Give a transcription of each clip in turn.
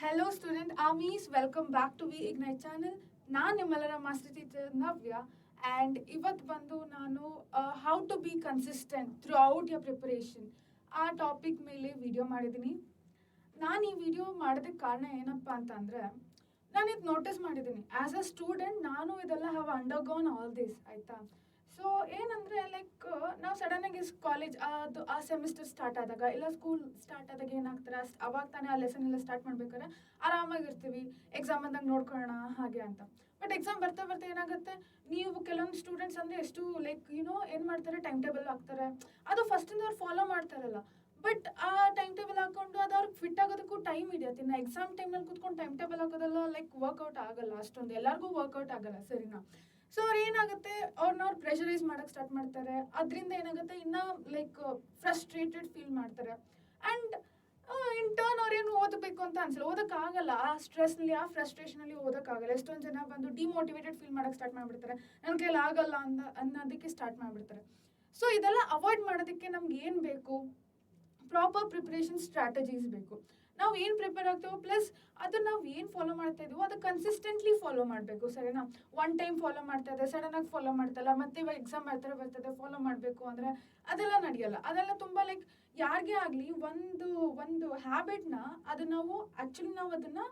Hello student armies, welcome back to We Ignite channel. ನಾನು ನಿಮ್ಮೆಲ್ಲರ master teacher Navya and ಇವತ್ತು ಬಂದು ನಾನು how to be consistent throughout your preparation ಆ topic ಮೇಲೆ video ಮಾಡಿದ್ದೀನಿ. ನಾನು ಈ ವಿಡಿಯೋ ಮಾಡೋದಕ್ಕೆ ಕಾರಣ ಏನಪ್ಪ ಅಂತಂದರೆ ನಾನು ಇದು ನೋಟಿಸ್ ಮಾಡಿದ್ದೀನಿ ಆ್ಯಸ್ ಅ ಸ್ಟೂಡೆಂಟ್ ನಾನು ಇದೆಲ್ಲ ಹ್ಯಾವ್ ಅಂಡರ್ಗೋನ್ ಆಲ್ ದಿಸ್ ಆಯಿತಾ. ಸೊ ಏನಂದರೆ ಲೈಕ್ ನಾವು ಸಡನ್ನಾಗಿ ಕಾಲೇಜ್ ಅದು ಆ ಸೆಮಿಸ್ಟರ್ ಸ್ಟಾರ್ಟ್ ಆದಾಗ ಇಲ್ಲ ಸ್ಕೂಲ್ ಸ್ಟಾರ್ಟ್ ಆದಾಗ ಏನಾಗ್ತಾರೆ ಅವಾಗ ತಾನೇ ಆ ಲೆಸನ್ ಎಲ್ಲ ಸ್ಟಾರ್ಟ್ ಮಾಡ್ಬೇಕಾದ್ರೆ ಆರಾಮಾಗಿರ್ತೀವಿ, ಎಕ್ಸಾಮ್ ಬಂದಾಗ ನೋಡ್ಕೊಳ್ಳೋಣ ಹಾಗೆ ಅಂತ. ಬಟ್ ಎಕ್ಸಾಮ್ ಬರ್ತಾ ಬರ್ತಾ ಏನಾಗುತ್ತೆ, ನೀವು ಕೆಲವೊಂದು ಸ್ಟೂಡೆಂಟ್ಸ್ ಅಂದರೆ ಎಷ್ಟು ಲೈಕ್ ಏನು ಮಾಡ್ತಾರೆ, ಟೈಮ್ ಟೇಬಲ್ ಹಾಕ್ತಾರೆ, ಅದು ಫಸ್ಟಿಂದ ಅವ್ರು ಫಾಲೋ ಮಾಡ್ತಾರಲ್ಲ. ಬಟ್ ಆ ಟೈಮ್ ಟೇಬಲ್ ಹಾಕೊಂಡು ಅದು ಅವ್ರಿಗೆ ಫಿಟ್ ಆಗೋದಕ್ಕೂ ಟೈಮ್ ಹಿಡಿಯುತ್ತೆ. ಇನ್ನು ಎಕ್ಸಾಮ್ ಟೈಮ್ನಲ್ಲಿ ಕೂತ್ಕೊಂಡು ಟೈಮ್ ಟೇಬಲ್ ಹಾಕೋದೆಲ್ಲ ಲೈಕ್ ವರ್ಕೌಟ್ ಆಗಲ್ಲ, ಅಷ್ಟೊಂದು ಎಲ್ಲರಿಗೂ ವರ್ಕೌಟ್ ಆಗಲ್ಲ, ಸರಿನಾ. ಸೊ ಅವ್ರು ಏನಾಗುತ್ತೆ, ಅವ್ರು ಪ್ರೆಷರೈಸ್ ಮಾಡೋಕ್ಕೆ ಸ್ಟಾರ್ಟ್ ಮಾಡ್ತಾರೆ. ಅದರಿಂದ ಏನಾಗುತ್ತೆ, ಇನ್ನೂ ಲೈಕ್ ಫ್ರಸ್ಟ್ರೇಟೆಡ್ ಫೀಲ್ ಮಾಡ್ತಾರೆ. ಆ್ಯಂಡ್ ಇನ್ ಟರ್ನ್ ಅವ್ರೇನು ಓದಬೇಕು ಅಂತ ಅನ್ಸಲ್ಲ, ಓದೋಕ್ಕಾಗಲ್ಲ. ಆ ಸ್ಟ್ರೆಸ್ನಲ್ಲಿ ಆ ಫ್ರಸ್ಟ್ರೇಷನಲ್ಲಿ ಓದೋಕ್ಕಾಗಲ್ಲ. ಎಷ್ಟೊಂದು ಜನ ಬಂದು ಡಿಮೋಟಿವೇಟೆಡ್ ಫೀಲ್ ಮಾಡೋಕ್ಕೆ ಸ್ಟಾರ್ಟ್ ಮಾಡಿಬಿಡ್ತಾರೆ, ನನ್ನ ಕೈಲಿ ಆಗಲ್ಲ ಅನ್ನೋದಕ್ಕೆ ಸ್ಟಾರ್ಟ್ ಮಾಡಿಬಿಡ್ತಾರೆ. ಸೊ ಇದೆಲ್ಲ ಅವಾಯ್ಡ್ ಮಾಡೋದಕ್ಕೆ ನಮ್ಗೆ ಏನು ಬೇಕು, ಪ್ರಾಪರ್ ಪ್ರಿಪ್ರೇಷನ್ ಸ್ಟ್ರಾಟಜೀಸ್ ಬೇಕು. ನಾವು ಏನು ಪ್ರಿಪೇರ್ ಆಗ್ತೇವೋ ಪ್ಲಸ್ ಅದನ್ನು ನಾವು ಏನು ಫಾಲೋ ಮಾಡ್ತಾ ಇದೀವೋ ಅದು ಕನ್ಸಿಸ್ಟೆಂಟ್ಲಿ ಫಾಲೋ ಮಾಡಬೇಕು, ಸರಿನಾ. ಒನ್ ಟೈಮ್ ಫಾಲೋ ಮಾಡ್ತಾ ಇದೆ, ಸಡನ್ನಾಗಿ ಫಾಲೋ ಮಾಡ್ತಾಯಿಲ್ಲ, ಮತ್ತೆ ಇವಾಗ ಎಕ್ಸಾಮ್ ಬರ್ತದೆ ಫಾಲೋ ಮಾಡಬೇಕು ಅಂದರೆ ಅದೆಲ್ಲ ನಡೆಯಲ್ಲ. ಅದೆಲ್ಲ ತುಂಬ ಲೈಕ್ ಯಾರಿಗೇ ಆಗಲಿ ಒಂದು ಹ್ಯಾಬಿಟ್ನ ಅದು ನಾವು ಆ್ಯಕ್ಚುಲಿ ನಾವು ಅದನ್ನು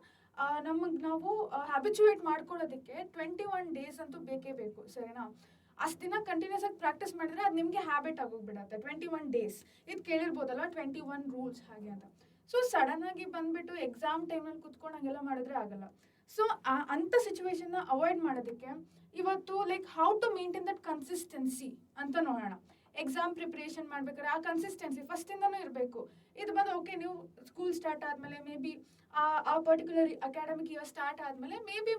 ನಮಗೆ ನಾವು ಹ್ಯಾಬಿಚುವೇಟ್ ಮಾಡ್ಕೊಳ್ಳೋದಕ್ಕೆ 21 days ಅಂತೂ ಬೇಕೇ ಬೇಕು, ಸರಿನಾ. ಅಷ್ಟು ದಿನ ಕಂಟಿನ್ಯೂಸ್ ಆಗಿ ಪ್ರಾಕ್ಟೀಸ್ ಮಾಡಿದ್ರೆ ಅದು ನಿಮಗೆ ಹ್ಯಾಬಿಟ್ ಆಗೋಗ್ಬಿಡತ್ತೆ. 21 days ಇದು ಕೇಳಿರ್ಬೋದಲ್ಲ, 21 ರೂಲ್ಸ್ ಹಾಗೆ ಅಂತ. ಸೊ ಸಡನ್ನಾಗಿ ಬಂದುಬಿಟ್ಟು ಎಕ್ಸಾಮ್ ಟೈಮಲ್ಲಿ ಕುತ್ಕೊಂಡು ಹಂಗೆಲ್ಲ ಮಾಡಿದ್ರೆ ಆಗಲ್ಲ. ಸೊ ಅಂಥ ಸಿಚುವೇಶನ್ನ ಅವಾಯ್ಡ್ ಮಾಡೋದಕ್ಕೆ ಇವತ್ತು like how to maintain that consistency ಅಂತ ನೋಡೋಣ. ಎಕ್ಸಾಮ್ ಪ್ರಿಪ್ರೇಷನ್ ಮಾಡ್ಬೇಕಾದ್ರೆ ಆ ಕನ್ಸಿಸ್ಟೆನ್ಸಿ ಫಸ್ಟಿಂದನೂ ಇರಬೇಕು. ಇದು ಬಂದು ಓಕೆ, ನೀವು ಸ್ಕೂಲ್ ಸ್ಟಾರ್ಟ್ ಆದಮೇಲೆ ಮೇ ಬಿ ಆ ಪರ್ಟಿಕ್ಯುಲರ್ ಅಕಾಡೆಮಿಕ್ ಇಯರ್ ಸ್ಟಾರ್ಟ್ ಆದಮೇಲೆ ಮೇ ಬಿ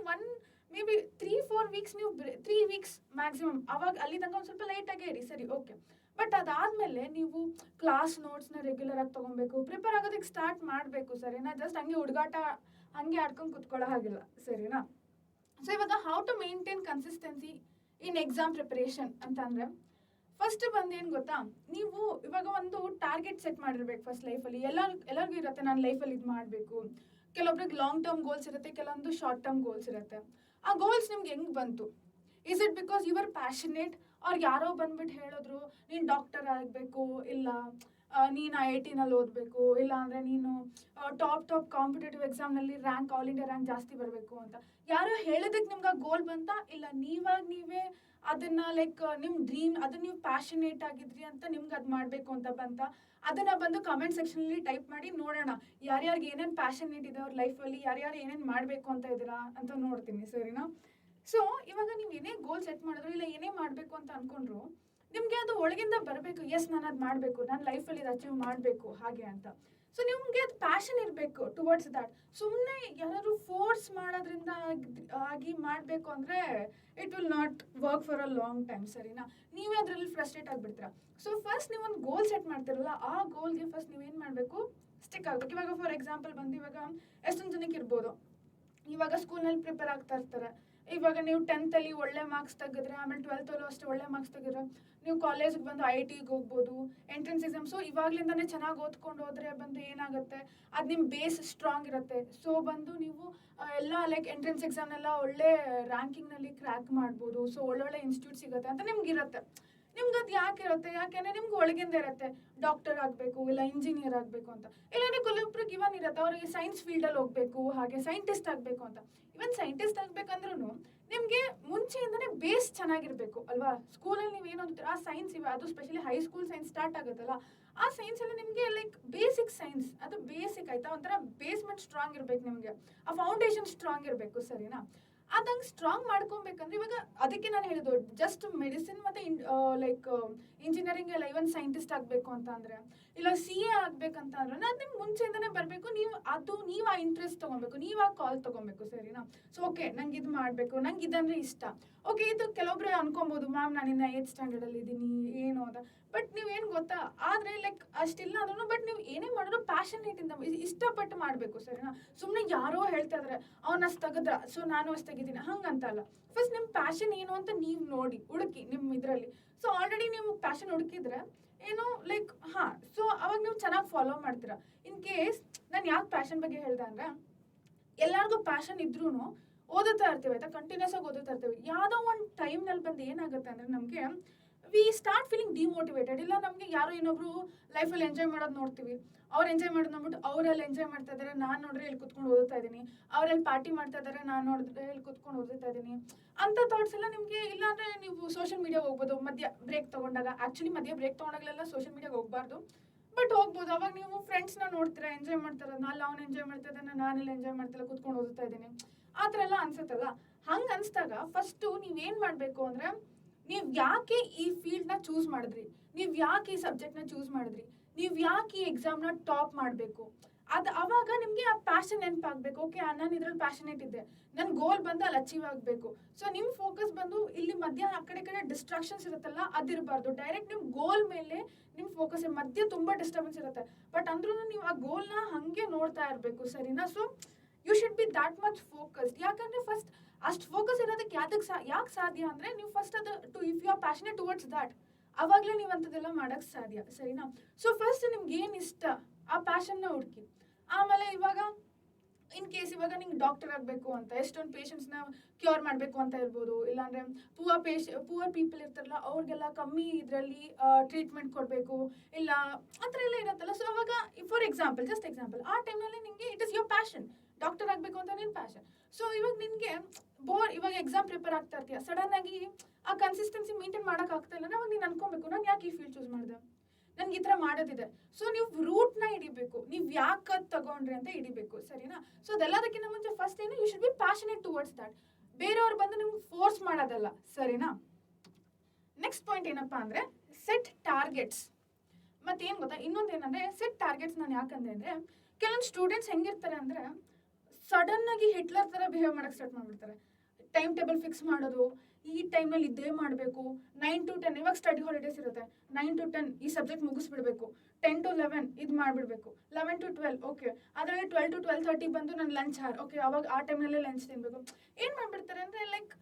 3-4 weeks ನೀವು 3 weeks ಮ್ಯಾಕ್ಸಿಮಮ್ ಅವಾಗ ಅಲ್ಲಿ ತನಕ ಒಂದು ಸ್ವಲ್ಪ ಲೈಟಾಗೇ ಇರಿ, ಸರಿ ಓಕೆ. ಬಟ್ ಅದಾದಮೇಲೆ ನೀವು ಕ್ಲಾಸ್ ನೋಟ್ಸ್ನ ರೆಗ್ಯುಲರ್ ಆಗಿ ತೊಗೊಬೇಕು, ಪ್ರಿಪೇರ್ ಆಗೋದಕ್ಕೆ ಸ್ಟಾರ್ಟ್ ಮಾಡಬೇಕು, ಸರಿನಾ. ಜಸ್ಟ್ ಹಂಗೆ ಹುಡುಗಾಟ ಹಂಗೆ ಆಡ್ಕೊಂಡು ಕುತ್ಕೊಳ್ಳೋ ಹಾಗಿಲ್ಲ, ಸರಿನಾ. ಸೊ ಇವಾಗ how to maintain consistency in exam preparation ಅಂತಂದರೆ ಫಸ್ಟ್ ಬಂದು ಏನು ಗೊತ್ತಾ, ನೀವು ಇವಾಗ ಒಂದು ಟಾರ್ಗೆಟ್ ಸೆಟ್ ಮಾಡಿರ್ಬೇಕು ಫಸ್ಟ್ ಲೈಫಲ್ಲಿ. ಎಲ್ಲರಿಗೂ ಇರುತ್ತೆ, ನಾನು ಲೈಫಲ್ಲಿ ಇದು ಮಾಡಬೇಕು. ಕೆಲವೊಬ್ರಿಗೆ ಲಾಂಗ್ ಟರ್ಮ್ ಗೋಲ್ಸ್ ಇರುತ್ತೆ, ಕೆಲವೊಂದು ಶಾರ್ಟ್ ಟರ್ಮ್ ಗೋಲ್ಸ್ ಇರುತ್ತೆ. ಆ ಗೋಲ್ಸ್ ನಿಮ್ಗೆ ಹೆಂಗೆ ಬಂತು? Is it because you are passionate? ಅವ್ರಿಗೆ ಯಾರೋ ಬಂದ್ಬಿಟ್ಟು ಹೇಳಿದ್ರು ನೀನು ಡಾಕ್ಟರ್ ಆಗಬೇಕು, ಇಲ್ಲ ನೀನು IIT-ನಲ್ಲಿ ಓದಬೇಕು, ಇಲ್ಲ ಅಂದರೆ ನೀನು ಟಾಪ್ ಕಾಂಪಿಟೇಟಿವ್ ಎಕ್ಸಾಮ್ನಲ್ಲಿ ಆಲ್ ಇಂಡಿಯಾ ರ್ಯಾಂಕ್ ಜಾಸ್ತಿ ಬರಬೇಕು ಅಂತ ಯಾರೋ ಹೇಳೋದಕ್ಕೆ ನಿಮ್ಗೆ ಆ ಗೋಲ್ ಬಂತಾ? ಇಲ್ಲ ನೀವೇ ಅದನ್ನು ಲೈಕ್ ನಿಮ್ಮ ಡ್ರೀಮ್, ಅದನ್ನು ನೀವು ಪ್ಯಾಷನೇಟ್ ಆಗಿದ್ರಿ ಅಂತ ನಿಮ್ಗೆ ಅದು ಮಾಡಬೇಕು ಅಂತ ಬಂತ? ಅದನ್ನು ಬಂದು ಕಮೆಂಟ್ ಸೆಕ್ಷನಲ್ಲಿ ಟೈಪ್ ಮಾಡಿ ನೋಡೋಣ ಯಾರ್ಯಾರಿಗೆ ಏನೇನು ಪ್ಯಾಷನೇಟ್ ಇದೆ ಅವ್ರ ಲೈಫಲ್ಲಿ, ಯಾರ್ಯಾರು ಏನೇನು ಮಾಡಬೇಕು ಅಂತ ಇದ್ದೀರಾ ಅಂತ ನೋಡ್ತೀನಿ, ಸರಿನಾ. ಸೊ ಇವಾಗ ನೀವು ಏನೇ ಗೋಲ್ ಸೆಟ್ ಮಾಡಿದ್ರು ಇಲ್ಲ ಏನೇ ಮಾಡಬೇಕು ಅಂತ ಅಂದ್ಕೊಂಡ್ರು ನಿಮಗೆ ಅದು ಒಳಗಿಂದ ಬರಬೇಕು. ಎಸ್, ನಾನು ಅದು ಮಾಡಬೇಕು, ನನ್ನ ಲೈಫಲ್ಲಿ ಇದು ಅಚೀವ್ ಮಾಡಬೇಕು ಹಾಗೆ ಅಂತ. ಸೊ ನಿಮಗೆ ಅದು ಪ್ಯಾಷನ್ ಇರಬೇಕು ಟುವರ್ಡ್ಸ್ ದ್ಯಾಟ್. ಸುಮ್ಮನೆ ಯಾರಾದರೂ ಫೋರ್ಸ್ ಮಾಡೋದ್ರಿಂದ ಆಗಿ ಮಾಡಬೇಕು ಅಂದರೆ it will not work for a long time, ಸರಿನಾ. ನೀವೇ ಅದರಲ್ಲಿ ಫ್ರಸ್ಟ್ರೇಟ್ ಆಗಿಬಿಡ್ತೀರಾ. ಸೊ ಫಸ್ಟ್ ನೀವೊಂದು ಗೋಲ್ ಸೆಟ್ ಮಾಡ್ತಿರಲ್ಲ, ಆ ಗೋಲ್ಗೆ ಫಸ್ಟ್ ನೀವೇನು ಮಾಡಬೇಕು, ಸ್ಟಿಕ್ ಆಗಬೇಕು. ಇವಾಗ ಫಾರ್ ಎಕ್ಸಾಂಪಲ್ ಬಂದು ಇವಾಗ ಎಷ್ಟೊಂದು ಜನಕ್ಕೆ ಇರ್ಬೋದು, ಇವಾಗ ಸ್ಕೂಲ್ನಲ್ಲಿ ಪ್ರಿಪೇರ್ ಆಗ್ತಾ ಇರ್ತಾರೆ. ಇವಾಗ ನೀವು 10th ಒಳ್ಳೆ ಮಾರ್ಕ್ಸ್ ತೆಗೆದ್ರೆ, ಆಮೇಲೆ 12th ಅಷ್ಟೇ ಒಳ್ಳೆ ಮಾರ್ಕ್ಸ್ ತೆಗೆದ್ರೆ ನೀವು ಕಾಲೇಜಿಗೆ ಬಂದು IIT-ಗೆ ಹೋಗ್ಬೋದು, ಎಂಟ್ರೆನ್ಸ್ ಎಕ್ಸಾಮ್. ಸೊ ಇವಾಗಲಿಂದನೇ ಚೆನ್ನಾಗಿ ಓದ್ಕೊಂಡು ಹೋದರೆ ಬಂದು ಏನಾಗುತ್ತೆ, ಅದು ನಿಮ್ಮ ಬೇಸ್ ಸ್ಟ್ರಾಂಗ್ ಇರುತ್ತೆ. ಸೊ ಬಂದು ನೀವು ಎಲ್ಲ ಲೈಕ್ ಎಂಟ್ರೆನ್ಸ್ ಎಕ್ಸಾಮ್ನೆಲ್ಲ ಒಳ್ಳೆ ರ್ಯಾಂಕಿಂಗ್ನಲ್ಲಿ ಕ್ರ್ಯಾಕ್ ಮಾಡ್ಬೋದು. ಸೊ ಒಳ್ಳೊಳ್ಳೆ ಇನ್ಸ್ಟಿಟ್ಯೂಟ್ ಸಿಗುತ್ತೆ ಅಂತ ನಿಮ್ಗಿರುತ್ತೆ. ನಿಮ್ಗೆ ಅದು ಯಾಕಿರುತ್ತೆ, ಯಾಕೆಂದರೆ ನಿಮ್ಗೆ ಒಳಗಿಂದ ಇರುತ್ತೆ ಡಾಕ್ಟರ್ ಆಗಬೇಕು, ಇಲ್ಲ ಇಂಜಿನಿಯರ್ ಆಗಬೇಕು ಅಂತ. ಇಲ್ಲಾಂದರೆ ಕೆಲವೊಬ್ರಿಗೆ ಇವನ್ ಇರುತ್ತೆ ಅವರಿಗೆ ಸೈನ್ಸ್ ಫೀಲ್ಡಲ್ಲಿ ಹೋಗಬೇಕು, ಹಾಗೆ ಸೈಂಟಿಸ್ಟ್ ಆಗಬೇಕು ಅಂತ. ಇವನ್ ಸೈಂಟಿಸ್ಟ್ ಆಗಬೇಕಂದ್ರೂ ನಿಮಗೆ ಮುಂಚೆಯಿಂದನೇ ಬೇಸ್ ಚೆನ್ನಾಗಿರಬೇಕು ಅಲ್ವಾ. ಸ್ಕೂಲಲ್ಲಿ ನೀವು ಏನು ಓದ್ತೀರ ಆ ಸೈನ್ಸ್, ಇವೆ ಅದು ಸ್ಪೆಷಲಿ ಹೈಸ್ಕೂಲ್ ಸೈನ್ಸ್ ಸ್ಟಾರ್ಟ್ ಆಗುತ್ತಲ್ಲ, ಆ ಸೈನ್ಸಲ್ಲಿ ನಿಮಗೆ ಲೈಕ್ ಬೇಸಿಕ್ ಸೈನ್ಸ್, ಅದು ಬೇಸಿಕ್ ಆಯಿತಾ, ಒಂಥರ ಬೇಸ್ಮೆಂಟ್ ಸ್ಟ್ರಾಂಗ್ ಇರಬೇಕು ನಿಮಗೆ, ಆ ಫೌಂಡೇಶನ್ ಸ್ಟ್ರಾಂಗ್ ಇರಬೇಕು, ಸರಿನಾ. ಅದಂಗೆ ಸ್ಟ್ರಾಂಗ್ ಮಾಡ್ಕೊಬೇಕಂದ್ರೆ ಇವಾಗ ಅದಕ್ಕೆ ನಾನು ಹೇಳಿದ್ದು ಜಸ್ಟ್ ಮೆಡಿಸಿನ್ ಮತ್ತು ಲೈಕ್ ಇಂಜಿನಿಯರಿಂಗ್ ಎಲ್ಲ ಇವನ್ ಸೈಂಟಿಸ್ಟ್ ಆಗಬೇಕು ಅಂತ ಅಂದರೆ, ಇಲ್ಲ CA ಆಗಬೇಕಂತ ಅಂದ್ರೆ ಅದು ನಿಮ್ಗೆ ಮುಂಚೆಯಿಂದನೇ ಬರಬೇಕು. ನೀವು ಆ ಇಂಟ್ರೆಸ್ಟ್ ತೊಗೊಬೇಕು, ನೀವು ಆ ಕಾಲ್ ತೊಗೊಬೇಕು, ಸರಿನಾ. ಸೊ ಓಕೆ, ನಂಗೆ ಇದು ಮಾಡಬೇಕು, ನಂಗೆ ಇದಂದರೆ ಇಷ್ಟ. ಓಕೆ, ಇದು ಕೆಲವೊಬ್ಬರು ಅನ್ಕೊಬೋದು, ಮ್ಯಾಮ್ ನಾನಿನ್ನ 8th ಸ್ಟ್ಯಾಂಡರ್ಡಲ್ಲಿ ಇದ್ದೀನಿ ಏನು ಅಂತ. ಬಟ್ ನೀವೇನು ಗೊತ್ತಾ, ಆದರೆ ಲೈಕ್ ಅಷ್ಟಿಲ್ಲ ಅಂದ್ರೂ ಬಟ್ ನೀವು ಏನೇ ಮಾಡಿದ್ರು ಪ್ಯಾಷನೇಟಿಂದ ಇಷ್ಟಪಟ್ಟು ಮಾಡಬೇಕು, ಸರಿನಾ. ಸುಮ್ಮನೆ ಯಾರೋ ಹೇಳ್ತಾ ಇದ್ದಾರೆ ಅವ್ನು ಅಷ್ಟು ತೆಗೆದ್ರ ಸೊ ನಾನು ಅಷ್ಟು ತೆಗಿದ್ದೀನಿ ಹಂಗಂತಲ್ಲ. ಫಸ್ಟ್ ನಿಮ್ಮ ಪ್ಯಾಷನ್ ಏನು ಅಂತ ನೀವು ನೋಡಿ ಹುಡುಕಿ ನಿಮ್ಮ ಇದರಲ್ಲಿ. ಸೊ ಆಲ್ರೆಡಿ ನೀವು ಪ್ಯಾಷನ್ ಹುಡುಕಿದ್ರೆ ಏನು ಲೈಕ್ ಸೊ ಅವಾಗ ನೀವು ಚೆನ್ನಾಗಿ ಫಾಲೋ ಮಾಡ್ತೀರಾ. ಇನ್ ಕೇಸ್ ನಾನು ಯಾಕೆ ಪ್ಯಾಷನ್ ಬಗ್ಗೆ ಹೇಳ್ದೆ ಅಂದರೆ, ಎಲ್ಲರಿಗೂ ಪ್ಯಾಷನ್ ಇದ್ರೂ ಓದುತ್ತಾ ಇರ್ತೀವಿ ಆಯ್ತಾ, ಕಂಟಿನ್ಯೂಸ್ ಆಗಿ ಓದುತ್ತಾ ಇರ್ತೀವಿ. ಯಾವುದೋ ಒಂದು ಟೈಮ್ನಲ್ಲಿ ಬಂದು ಏನಾಗುತ್ತೆ ಅಂದರೆ ನಮಗೆ ವಿ ಸ್ಟಾರ್ಟ್ ಫೀಲಿಂಗ್ ಡಿಮೋಟಿವೇಟೆಡ್. ಇಲ್ಲ ನಮಗೆ ಯಾರೋ ಇನ್ನೊಬ್ರು ಲೈಫಲ್ಲಿ ಎಂಜಾಯ್ ಮಾಡೋದು ನೋಡ್ತೀವಿ, ಅವ್ರು ಎಂಜಾಯ್ ಮಾಡೋದು ನೋಡ್ಬಿಟ್ಟು ಅವರಲ್ಲಿ ಎಂಜಾಯ್ ಮಾಡ್ತಾ ಇದ್ದಾರೆ, ನಾನು ನೋಡ್ರೆ ಇಲ್ಲಿ ಕುತ್ಕೊಂಡು ಓದುತ್ತಾ ಇದ್ದೀನಿ, ಅವರಲ್ಲಿ ಪಾರ್ಟಿ ಮಾಡ್ತಾ ಇದ್ದಾರೆ, ನಾನು ನೋಡಿದ್ರೆ ಇಲ್ಲಿ ಕುತ್ಕೊಂಡು ಓದುತ್ತಾ ಇದ್ದೀನಿ ಅಂತ ಥಾಟ್ಸ್ ಎಲ್ಲ ನಿಮಗೆ. ಇಲ್ಲಾಂದರೆ ನೀವು ಸೋಷಿಯಲ್ ಮೀಡಿಯಾಗೆ ಹೋಗ್ಬೋದು ಮಧ್ಯ ಬ್ರೇಕ್ ತೊಗೊಂಡಾಗ. ಆ್ಯಕ್ಚುಲಿ ಮಧ್ಯ ಬ್ರೇಕ್ ತೊಗೊಂಡಾಗಲೆಲ್ಲ ಸೋಷಿಯಲ್ ಮೀಡಿಯಾಗೆ ಹೋಗಬಾರ್ದು, ಬಟ್ ಹೋಗ್ಬೋದು. ಅವಾಗ ನೀವು ಫ್ರೆಂಡ್ಸ್ನ ನೋಡ್ತೀರಾ, ಎಂಜಾಯ್ ಮಾಡ್ತಾರೆ, ನಾನು ಅವ್ನು ಎಂಜಾಯ್ ಮಾಡ್ತಾ ಇದ್ದಾನೆ, ನಾನೆಲ್ಲ ಎಂಜಾಯ್ ಮಾಡ್ತಿಲ್ಲ, ಕುತ್ಕೊಂಡು ಓದುತ್ತಾ ಇದ್ದೀನಿ, ಆ ಥರ ಎಲ್ಲ ಅನ್ಸುತ್ತಲ್ಲ. ಹಂಗೆ ಅನಿಸ್ದಾಗ ಫಸ್ಟು ನೀವೇನು ಮಾಡಬೇಕು ಅಂದರೆ, ನೀವು ಯಾಕೆ ಈ ಫೀಲ್ಡ್ನ ಚೂಸ್ ಮಾಡಿದ್ರಿ, ನೀವು ಯಾಕೆ ಈ ಸಬ್ಜೆಕ್ಟ್ನ ಚೂಸ್ ಮಾಡಿದ್ರಿ, ನೀವು ಯಾಕೆ ಈ ಎಕ್ಸಾಮ್ನ ಟಾಪ್ ಮಾಡಬೇಕು, ಅದು ಅವಾಗ ನಿಮಗೆ ಆ ಪ್ಯಾಷನ್ ನೆನಪಾಗಬೇಕು. ಓಕೆ, ನಾನು ಇದ್ರಲ್ಲಿ ಪ್ಯಾಷನೇಟ್ ಇದ್ದೆ, ನನ್ನ ಗೋಲ್ ಬಂದು ಅಲ್ಲಿ ಅಚೀವ್ ಆಗಬೇಕು. ಸೊ ನಿಮ್ಮ ಫೋಕಸ್ ಬಂದು ಇಲ್ಲಿ ಮಧ್ಯ ಆ ಕಡೆ ಡಿಸ್ಟ್ರಾಕ್ಷನ್ಸ್ ಇರುತ್ತಲ್ಲ ಅದಿರಬಾರ್ದು. ಡೈರೆಕ್ಟ್ ನಿಮ್ಮ ಗೋಲ್ ಮೇಲೆ ನಿಮ್ಮ ಫೋಕಸ್. ಮಧ್ಯ ತುಂಬ ಡಿಸ್ಟರ್ಬೆನ್ಸ್ ಇರುತ್ತೆ, ಬಟ್ ಅಂದ್ರೂ ನೀವು ಆ ಗೋಲ್ನ ಹಾಗೆ ನೋಡ್ತಾ ಇರಬೇಕು, ಸರಿನಾ? So you should be that much focused. ಯಾಕಂದರೆ ಫಸ್ಟ್ ಅಷ್ಟು ಫೋಕಸ್ ಇರೋದಕ್ಕೆ ಯಾಕೆ ಸಾಧ್ಯ ಅಂದರೆ, ನೀವು ಫಸ್ಟ್ ಅದು if you are passionate towards that, ಅವಾಗಲೇ ನೀವು ಅಂಥದ್ದೆಲ್ಲ ಮಾಡೋಕ್ಕೆ ಸಾಧ್ಯ, ಸರಿನಾ? ಸೊ ಫಸ್ಟ್ ನಿಮ್ಗೆ ಏನು ಇಷ್ಟ ಆ ಪ್ಯಾಷನ್ನ ಹುಡುಕಿ. ಆಮೇಲೆ ಇವಾಗ ಇನ್ ಕೇಸ್ ಇವಾಗ ನಿಂಗೆ ಡಾಕ್ಟರ್ ಆಗಬೇಕು ಅಂತ, ಎಷ್ಟೊಂದು ಪೇಷಂಟ್ಸ್ನ ಕ್ಯೂರ್ ಮಾಡಬೇಕು ಅಂತ ಇರ್ಬೋದು, ಇಲ್ಲಾಂದರೆ ಪೂವರ್ ಪೀಪಲ್ ಇರ್ತಾರಲ್ಲ ಅವ್ರಿಗೆಲ್ಲ ಕಮ್ಮಿ ಇದರಲ್ಲಿ ಟ್ರೀಟ್ಮೆಂಟ್ ಕೊಡಬೇಕು, ಇಲ್ಲ ಆ ಥರ ಎಲ್ಲ ಇರುತ್ತಲ್ಲ. ಸೊ ಅವಾಗ ಫಾರ್ ಎಕ್ಸಾಂಪಲ್, ಜಸ್ಟ್ ಎಕ್ಸಾಂಪಲ್, ಆ ಟೈಮ್ನಲ್ಲಿ ನಿಮಗೆ it is your passion, doctor ಆಗಬೇಕು ಅಂತ ನಿನ್ನ ಪ್ಯಾಷನ್. ಸೊ ಇವಾಗ ನಿನಗೆ ಇವಾಗ ಎಕ್ಸಾಮ್ ಪ್ರಿಪೇರ್ ಆಗ್ತಾ ಇರ್ತೀಯ, ಸಡನ್ನಾಗಿ ಆ ಕನ್ಸಿಸ್ಟೆನ್ಸಿ ಮೇಂಟೈನ್ ಮಾಡೋಕ್ಕಾಗ್ತಾ ಇಲ್ಲ, ಅವಾಗ ನೀನು ಅನ್ಕೊಬೇಕು, ನಾನು ಯಾಕೆ ಈ ಫೀಲ್ಡ್ ಚೂಸ್ ಮಾಡಿದೆ, ನನ್ಗೆ ಈ ಥರ ಮಾಡೋದಿದೆ. ಸೊ ನೀವು ರೂಟ್ನ ಹಿಡಿಬೇಕು, ನೀವು ಯಾಕೆ ಅದು ತಗೊಂಡ್ರಿ ಅಂತ ಹಿಡಿಬೇಕು, ಸರಿನಾ? ಸೊ ಅದೆಲ್ಲದಕ್ಕಿಂತ ಮುಂಚೆ ಫಸ್ಟ್ ಏನು, you should be passionate towards that. ಬೇರೆಯವ್ರು ಬಂದು ನಿಮ್ಗೆ ಫೋರ್ಸ್ ಮಾಡೋದಲ್ಲ, ಸರಿನಾ? ನೆಕ್ಸ್ಟ್ ಪಾಯಿಂಟ್ ಏನಪ್ಪ ಅಂದರೆ ಸೆಟ್ ಟಾರ್ಗೆಟ್ಸ್. ಮತ್ತೇನು ಗೊತ್ತಾ, ಇನ್ನೊಂದೇನಂದರೆ ಸೆಟ್ ಟಾರ್ಗೆಟ್ಸ್. ನಾನು ಯಾಕಂದೆ ಅಂದರೆ, ಕೆಲವೊಂದು ಸ್ಟೂಡೆಂಟ್ಸ್ ಹೆಂಗಿರ್ತಾರೆ ಅಂದರೆ ಸಡನ್ನಾಗಿ ಹಿಟ್ಲರ್ ಥರ ಬಿಹೇವ್ ಮಾಡೋಕ್ಕೆ ಸ್ಟಾರ್ಟ್ ಮಾಡಿಬಿಡ್ತಾರೆ. ಟೈಮ್ ಟೇಬಲ್ ಫಿಕ್ಸ್ ಮಾಡೋದು, ಈ ಟೈಮ್ನಲ್ಲಿ ಇದೇ ಮಾಡಬೇಕು, 9 to 10, ಇವಾಗ ಸ್ಟಡಿ ಹಾಲಿಡೇಸ್ ಇರುತ್ತೆ, 9 to 10 ಈ ಸಬ್ಜೆಕ್ಟ್ ಮುಗಿಸ್ಬಿಡ್ಬೇಕು, 10 to 11 ಇದು ಮಾಡಿಬಿಡ್ಬೇಕು, 11 to 12 ಓಕೆ, ಅದರಲ್ಲಿ 12 to 12:30 ಬಂದು ನನ್ನ ಲಂಚ್ ಹಾರ್, ಓಕೆ, ಅವಾಗ ಆ ಟೈಮ್ನಲ್ಲೇ ಲಂಚ್ ತಿನ್ನಬೇಕು. ಏನು ಮಾಡಿಬಿಡ್ತಾರೆ ಅಂದರೆ ಲೈಕ್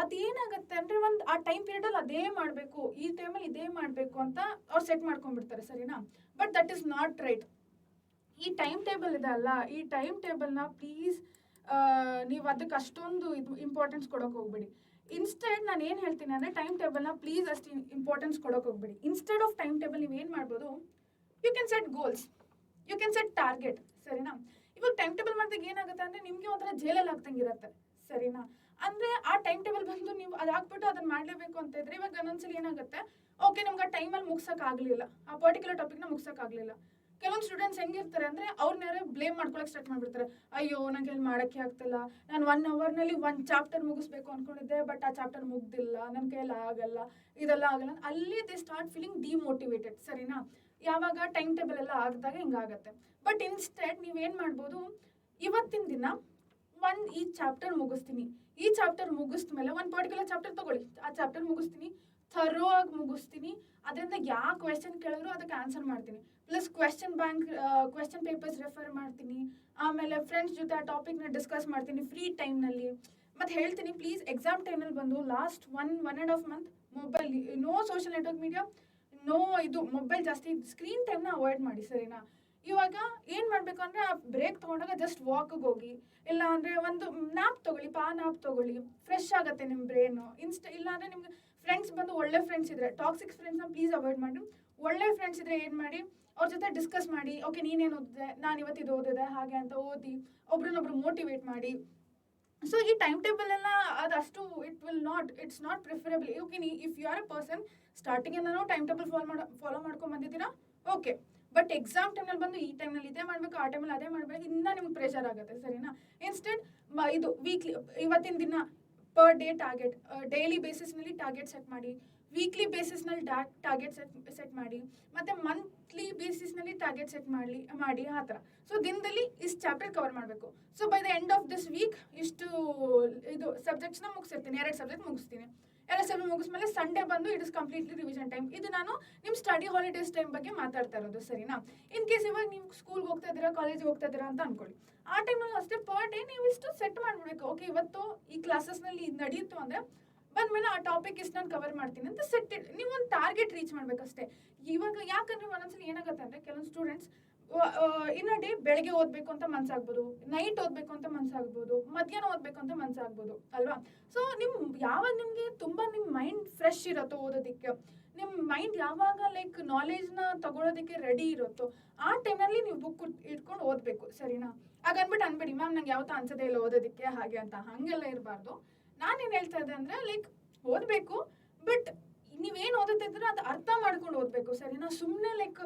ಅದೇನಾಗುತ್ತೆ ಅಂದರೆ ಒಂದು ಆ ಟೈಮ್ ಪೀರಿಯಡಲ್ಲಿ ಅದೇ ಮಾಡಬೇಕು, ಈ ಟೈಮಲ್ಲಿ ಇದೇ ಮಾಡಬೇಕು ಅಂತ ಅವ್ರು ಸೆಟ್ ಮಾಡ್ಕೊಂಡ್ಬಿಡ್ತಾರೆ, ಸರಿನಾ? But that is not right. ಈ ಟೈಮ್ ಟೇಬಲ್ ಇದೆ ಅಲ್ಲ, ಈ ಟೈಮ್ ಟೇಬಲ್ನ ಪ್ಲೀಸ್ ನೀವು ಅದಕ್ಕೆ ಅಷ್ಟೊಂದು ಇಂಪಾರ್ಟೆನ್ಸ್ ಕೊಡೋಕೆ ಹೋಗ್ಬೇಡಿ. ಇನ್ಸ್ಟೆಡ್ ನಾನು ಏನು ಹೇಳ್ತೀನಿ ಅಂದರೆ, ಟೈಮ್ ಟೇಬಲ್ನ ಪ್ಲೀಸ್ ಅಷ್ಟು ಇಂಪಾರ್ಟೆನ್ಸ್ ಕೊಡೋಕೆ ಹೋಗ್ಬೇಡಿ. ಇನ್ಸ್ಟೆಡ್ ಆಫ್ ಟೈಮ್ ಟೇಬಲ್ ನೀವು ಏನು ಮಾಡ್ಬೋದು, you can set goals, you can set target, ಸರಿನಾ? ಇವಾಗ ಟೈಮ್ ಟೇಬಲ್ ಮಾಡಿದಾಗ ಏನಾಗುತ್ತೆ ಅಂದರೆ ನಿಮಗೆ ಒಂಥರ ಜೈಲಲ್ಲಿ ಆಗ್ತಂಗಿರುತ್ತೆ, ಸರಿನಾ? ಅಂದರೆ ಆ ಟೈಮ್ ಟೇಬಲ್ ಬಂದು ನೀವು ಅದು ಹಾಕ್ಬಿಟ್ಟು ಅದನ್ನು ಮಾಡಲೇಬೇಕು ಅಂತ ಇದ್ರೆ, ಇವಾಗ ಒಂದೊಂದ್ಸಲಿ ಏನಾಗುತ್ತೆ, ಓಕೆ ನಮ್ಗೆ ಆ ಟೈಮಲ್ಲಿ ಮುಗ್ಸೋಕ್ಕಾಗಲಿಲ್ಲ, ಆ ಪರ್ಟಿಕ್ಯುಲರ್ ಟಾಪಿಕ್ನ ಮುಗ್ಸೋಕ್ಕಾಗಲಿಲ್ಲ. ಕೆಲವೊಂದು ಸ್ಟೂಡೆಂಟ್ಸ್ ಹೆಂಗಿರ್ತಾರೆ ಅಂದರೆ ಅವ್ರನ್ನೇ ಬ್ಲೇಮ್ ಮಾಡ್ಕೊಳಕ್ಕೆ ಸ್ಟಾರ್ಟ್ ಮಾಡಿಬಿಡ್ತಾರೆ. ಅಯ್ಯೋ ನನಗೆ ಅಲ್ಲಿ ಮಾಡೋಕ್ಕೆ ಆಗ್ತಿಲ್ಲ, ನಾನು 1 hourನಲ್ಲಿ 1 ಚಾಪ್ಟರ್ ಮುಗಿಸ್ಬೇಕು ಅಂದ್ಕೊಂಡಿದ್ದೆ, ಬಟ್ ಆ ಚಾಪ್ಟರ್ ಮುಗ್ದಿಲ್ಲ, ನನ್ನ ಕೈಯಲ್ಲಿ ಆಗಲ್ಲ, ಇದೆಲ್ಲ ಆಗಲ್ಲ. ಅಲ್ಲಿ ದೇ ಸ್ಟಾರ್ಟ್ ಫೀಲಿಂಗ್ ಡಿಮೋಟಿವೇಟೆಡ್, ಸರಿನಾ? ಯಾವಾಗ ಟೈಮ್ ಟೇಬಲ್ ಎಲ್ಲ ಆಗಿದಾಗ ಹಿಂಗಾಗತ್ತೆ. ಬಟ್ ಇನ್ಸ್ಟೆಡ್ ನೀವೇನು ಮಾಡ್ಬೋದು, ಇವತ್ತಿನ ದಿನ ಈ ಚಾಪ್ಟರ್ ಮುಗಿಸ್ತೀನಿ, ಈ ಚಾಪ್ಟರ್ ಮುಗಿಸ್ಮೇಲೆ ಒಂದು ಪರ್ಟಿಕ್ಯುಲರ್ ಚಾಪ್ಟರ್ ತೊಗೊಳ್ಳಿ, ಆ ಚಾಪ್ಟರ್ ಮುಗಿಸ್ತೀನಿ, ಥರೋ ಆಗಿ ಮುಗಿಸ್ತೀನಿ, ಅದರಿಂದ ಯಾವ ಕ್ವೆಶ್ಚನ್ ಕೇಳಿದ್ರು ಅದಕ್ಕೆ ಆನ್ಸರ್ ಮಾಡ್ತೀನಿ, ಪ್ಲಸ್ ಕ್ವೆಶ್ಚನ್ ಪೇಪರ್ಸ್ ರೆಫರ್ ಮಾಡ್ತೀನಿ, ಆಮೇಲೆ ಫ್ರೆಂಡ್ಸ್ ಜೊತೆ ಆ ಟಾಪಿಕ್ನ ಡಿಸ್ಕಸ್ ಮಾಡ್ತೀನಿ ಫ್ರೀ ಟೈಮ್ನಲ್ಲಿ. ಮತ್ತು ಹೇಳ್ತೀನಿ ಪ್ಲೀಸ್ ಎಕ್ಸಾಮ್ ಟೈಮಲ್ಲಿ ಬಂದು last 1.5 month mobile, no social network media, no mobile ಜಾಸ್ತಿ, ಸ್ಕ್ರೀನ್ ಟೈಮ್ನ ಅವಾಯ್ಡ್ ಮಾಡಿ, ಸರಿನಾ? ಇವಾಗ ಏನು ಮಾಡಬೇಕು ಅಂದರೆ ಆ ಬ್ರೇಕ್ ತೊಗೊಂಡಾಗ ಜಸ್ಟ್ ವಾಕಿಗೆ ಹೋಗಿ, ಇಲ್ಲ ಅಂದರೆ ಒಂದು ನ್ಯಾಪ್ ತೊಗೊಳ್ಳಿ, ನ್ಯಾಪ್ ತೊಗೊಳ್ಳಿ, ಫ್ರೆಶ್ ಆಗುತ್ತೆ ನಿಮ್ಮ ಬ್ರೈನು. ಇಲ್ಲ ಅಂದರೆ ನಿಮ್ಗೆ ಫ್ರೆಂಡ್ಸ್ ಬಂದು ಒಳ್ಳೆ ಫ್ರೆಂಡ್ಸ್ ಇದ್ದರೆ, ಟಾಕ್ಸಿಕ್ ಫ್ರೆಂಡ್ಸ್ನ ಪ್ಲೀಸ್ ಅವಾಯ್ಡ್ ಮಾಡಿ. ಒಳ್ಳೆ ಫ್ರೆಂಡ್ಸ್ ಇದ್ದರೆ ಏನು ಮಾಡಿ, ಅವ್ರ ಜೊತೆ ಡಿಸ್ಕಸ್ ಮಾಡಿ, ಓಕೆ ನೀನೇನು ಓದಿದೆ, ನಾನು ಇವತ್ತಿದು ಓದಿದೆ, ಹಾಗೆ ಅಂತ ಓದಿ ಒಬ್ರನ್ನೊಬ್ರು ಮೋಟಿವೇಟ್ ಮಾಡಿ. ಸೊ ಈ ಟೈಮ್ ಟೇಬಲ್ ಎಲ್ಲ ಅದಷ್ಟು it's not preferable. Okay, if you are a person ಸ್ಟಾರ್ಟಿಂಗಿಂದನೂ ಟೈಮ್ ಟೇಬಲ್ ಫಾಲೋ ಮಾಡ್ಕೊಂಡು ಬಂದಿದ್ದೀರಾ, ಓಕೆ, ಬಟ್ ಎಕ್ಸಾಮ್ ಟೈಮ್ನಲ್ಲಿ ಬಂದು ಈ ಟೈಮ್ನಲ್ಲಿ ಇದೇ ಮಾಡಬೇಕು, ಆ ಟೈಮಲ್ಲಿ ಅದೇ ಮಾಡಬೇಕು, ಇನ್ನೂ ನಿಮ್ಗೆ ಪ್ರೆಷರ್ ಆಗುತ್ತೆ, ಸರಿನಾ? ಇನ್ಸ್ಟೆಡ್ ಇದು ವೀಕ್ಲಿ, ಇವತ್ತಿನ ದಿನ ಪರ್ ಡೇ ಟಾರ್ಗೆಟ್, ಡೈಲಿ ಬೇಸಿಸ್ನಲ್ಲಿ ಟಾರ್ಗೆಟ್ ಸೆಟ್ ಮಾಡಿ, ವೀಕ್ಲಿ ಬೇಸಿಸ್ನಲ್ಲಿ ಟಾರ್ಗೆಟ್ ಸೆಟ್ ಮಾಡಿ, ಮತ್ತು ಮಂತ್ಲಿ ಬೇಸಿಸ್ನಲ್ಲಿ ಟಾರ್ಗೆಟ್ ಸೆಟ್ ಮಾಡಿ ಆ ಥರ. ಸೊ ದಿನದಲ್ಲಿ ಇಷ್ಟು ಚಾಪ್ಟರ್ ಕವರ್ ಮಾಡಬೇಕು. So by the end of this week ಇಷ್ಟು ಸಬ್ಜೆಕ್ಟ್ಸ್ನ ಮುಗಿಸಿರ್ತೀನಿ, 2 ಸಬ್ಜೆಕ್ಟ್ ಮುಗಿಸ್ತೀನಿ. 2 ಸಬ್ಜೆಕ್ಟ್ ಮುಗಿಸ್ಮೇಲೆ ಸಂಡೇ ಬಂದು it is completely revision time. ಇದು ನಾನು ನಿಮ್ಮ ಸ್ಟಡಿ ಹಾಲಿಡೇಸ್ ಟೈಮ್ ಬಗ್ಗೆ ಮಾತಾಡ್ತಾ ಇರೋದು, ಸರಿನಾ? ಇನ್ ಕೇಸ್ ಇವಾಗ ನೀವು ಸ್ಕೂಲ್ಗೆ ಹೋಗ್ತಾ ಇದ್ದೀರಾ, ಕಾಲೇಜ್ಗೆ ಹೋಗ್ತಾ ಇದ್ದೀರಾ ಅಂತ ಅನ್ಕೊಳ್ಳಿ, ಆ ಟೈಮಲ್ಲಿ ಅಷ್ಟೇ ಪರ್ ಡೇ ನೀವು ಇಷ್ಟು ಸೆಟ್ ಮಾಡಿಬಿಡ್ಬೇಕು. ಓಕೆ, ಇವತ್ತು ಈ ಕ್ಲಾಸಸ್ನಲ್ಲಿ ಇದು ನಡೆಯುತ್ತು ಅಂದರೆ ಬಂದಮೇಲೆ ಆ ಟಾಪಿಕ್ ಇಷ್ಟು ನಾನು ಕವರ್ ಮಾಡ್ತೀನಿ ಅಂತ ನೀವು ಒಂದು ಟಾರ್ಗೆಟ್ ರೀಚ್ ಮಾಡಬೇಕಷ್ಟೇ. ಇವಾಗ ಯಾಕಂದರೆ ಒಂದೊಂದ್ಸಲಿ ಏನಾಗುತ್ತೆ ಅಂದರೆ ಕೆಲವೊಂದು ಸ್ಟೂಡೆಂಟ್ಸ್ ಇನ್ನ ಡೇ ಬೆಳಗ್ಗೆ ಓದ್ಬೇಕು ಅಂತ ಮನ್ಸಾಗ್ಬೋದು, ನೈಟ್ ಓದ್ಬೇಕು ಅಂತ ಮನ್ಸಾಗ್ಬೋದು, ಮಧ್ಯಾಹ್ನ ಓದ್ಬೇಕು ಅಂತ ಮನ್ಸಾಗ್ಬೋದು ಅಲ್ವಾ. ಸೊ ಯಾವಾಗ ನಿಮ್ಗೆ ತುಂಬಾ ನಿಮ್ ಮೈಂಡ್ ಫ್ರೆಶ್ ಇರುತ್ತೋ ಓದೋದಕ್ಕೆ, ನಿಮ್ ಮೈಂಡ್ ಯಾವಾಗ ಲೈಕ್ ನಾಲೆಜ್ನ ತಗೊಳೋದಕ್ಕೆ ರೆಡಿ ಇರುತ್ತೋ ಆ ಟೈಮಲ್ಲಿ ನೀವು ಬುಕ್ ಇಟ್ಕೊಂಡು ಓದ್ಬೇಕು, ಸರಿನಾ. ಹಾಗನ್ಬಿಟ್ಟು ಅನ್ಬೇಡಿ ಮ್ಯಾಮ್ ನಂಗೆ ಯಾವತ್ತೂ ಅನ್ಸದೇ ಇಲ್ಲ ಓದೋದಕ್ಕೆ ಹಾಗೆ ಅಂತ, ಹಂಗೆಲ್ಲ ಇರಬಾರ್ದು. ನಾನೇನ್ ಹೇಳ್ತಾ ಇದ್ದೆ ಅಂದ್ರೆ ಲೈಕ್ ಓದ್ಬೇಕು, ಬಟ್ ನೀವೇನು ಓದುತ್ತಿದ್ರೆ ಅದು ಅರ್ಥ ಮಾಡ್ಕೊಂಡು ಓದ್ಬೇಕು, ಸರಿನಾ. ಸುಮ್ಮನೆ ಲೈಕ್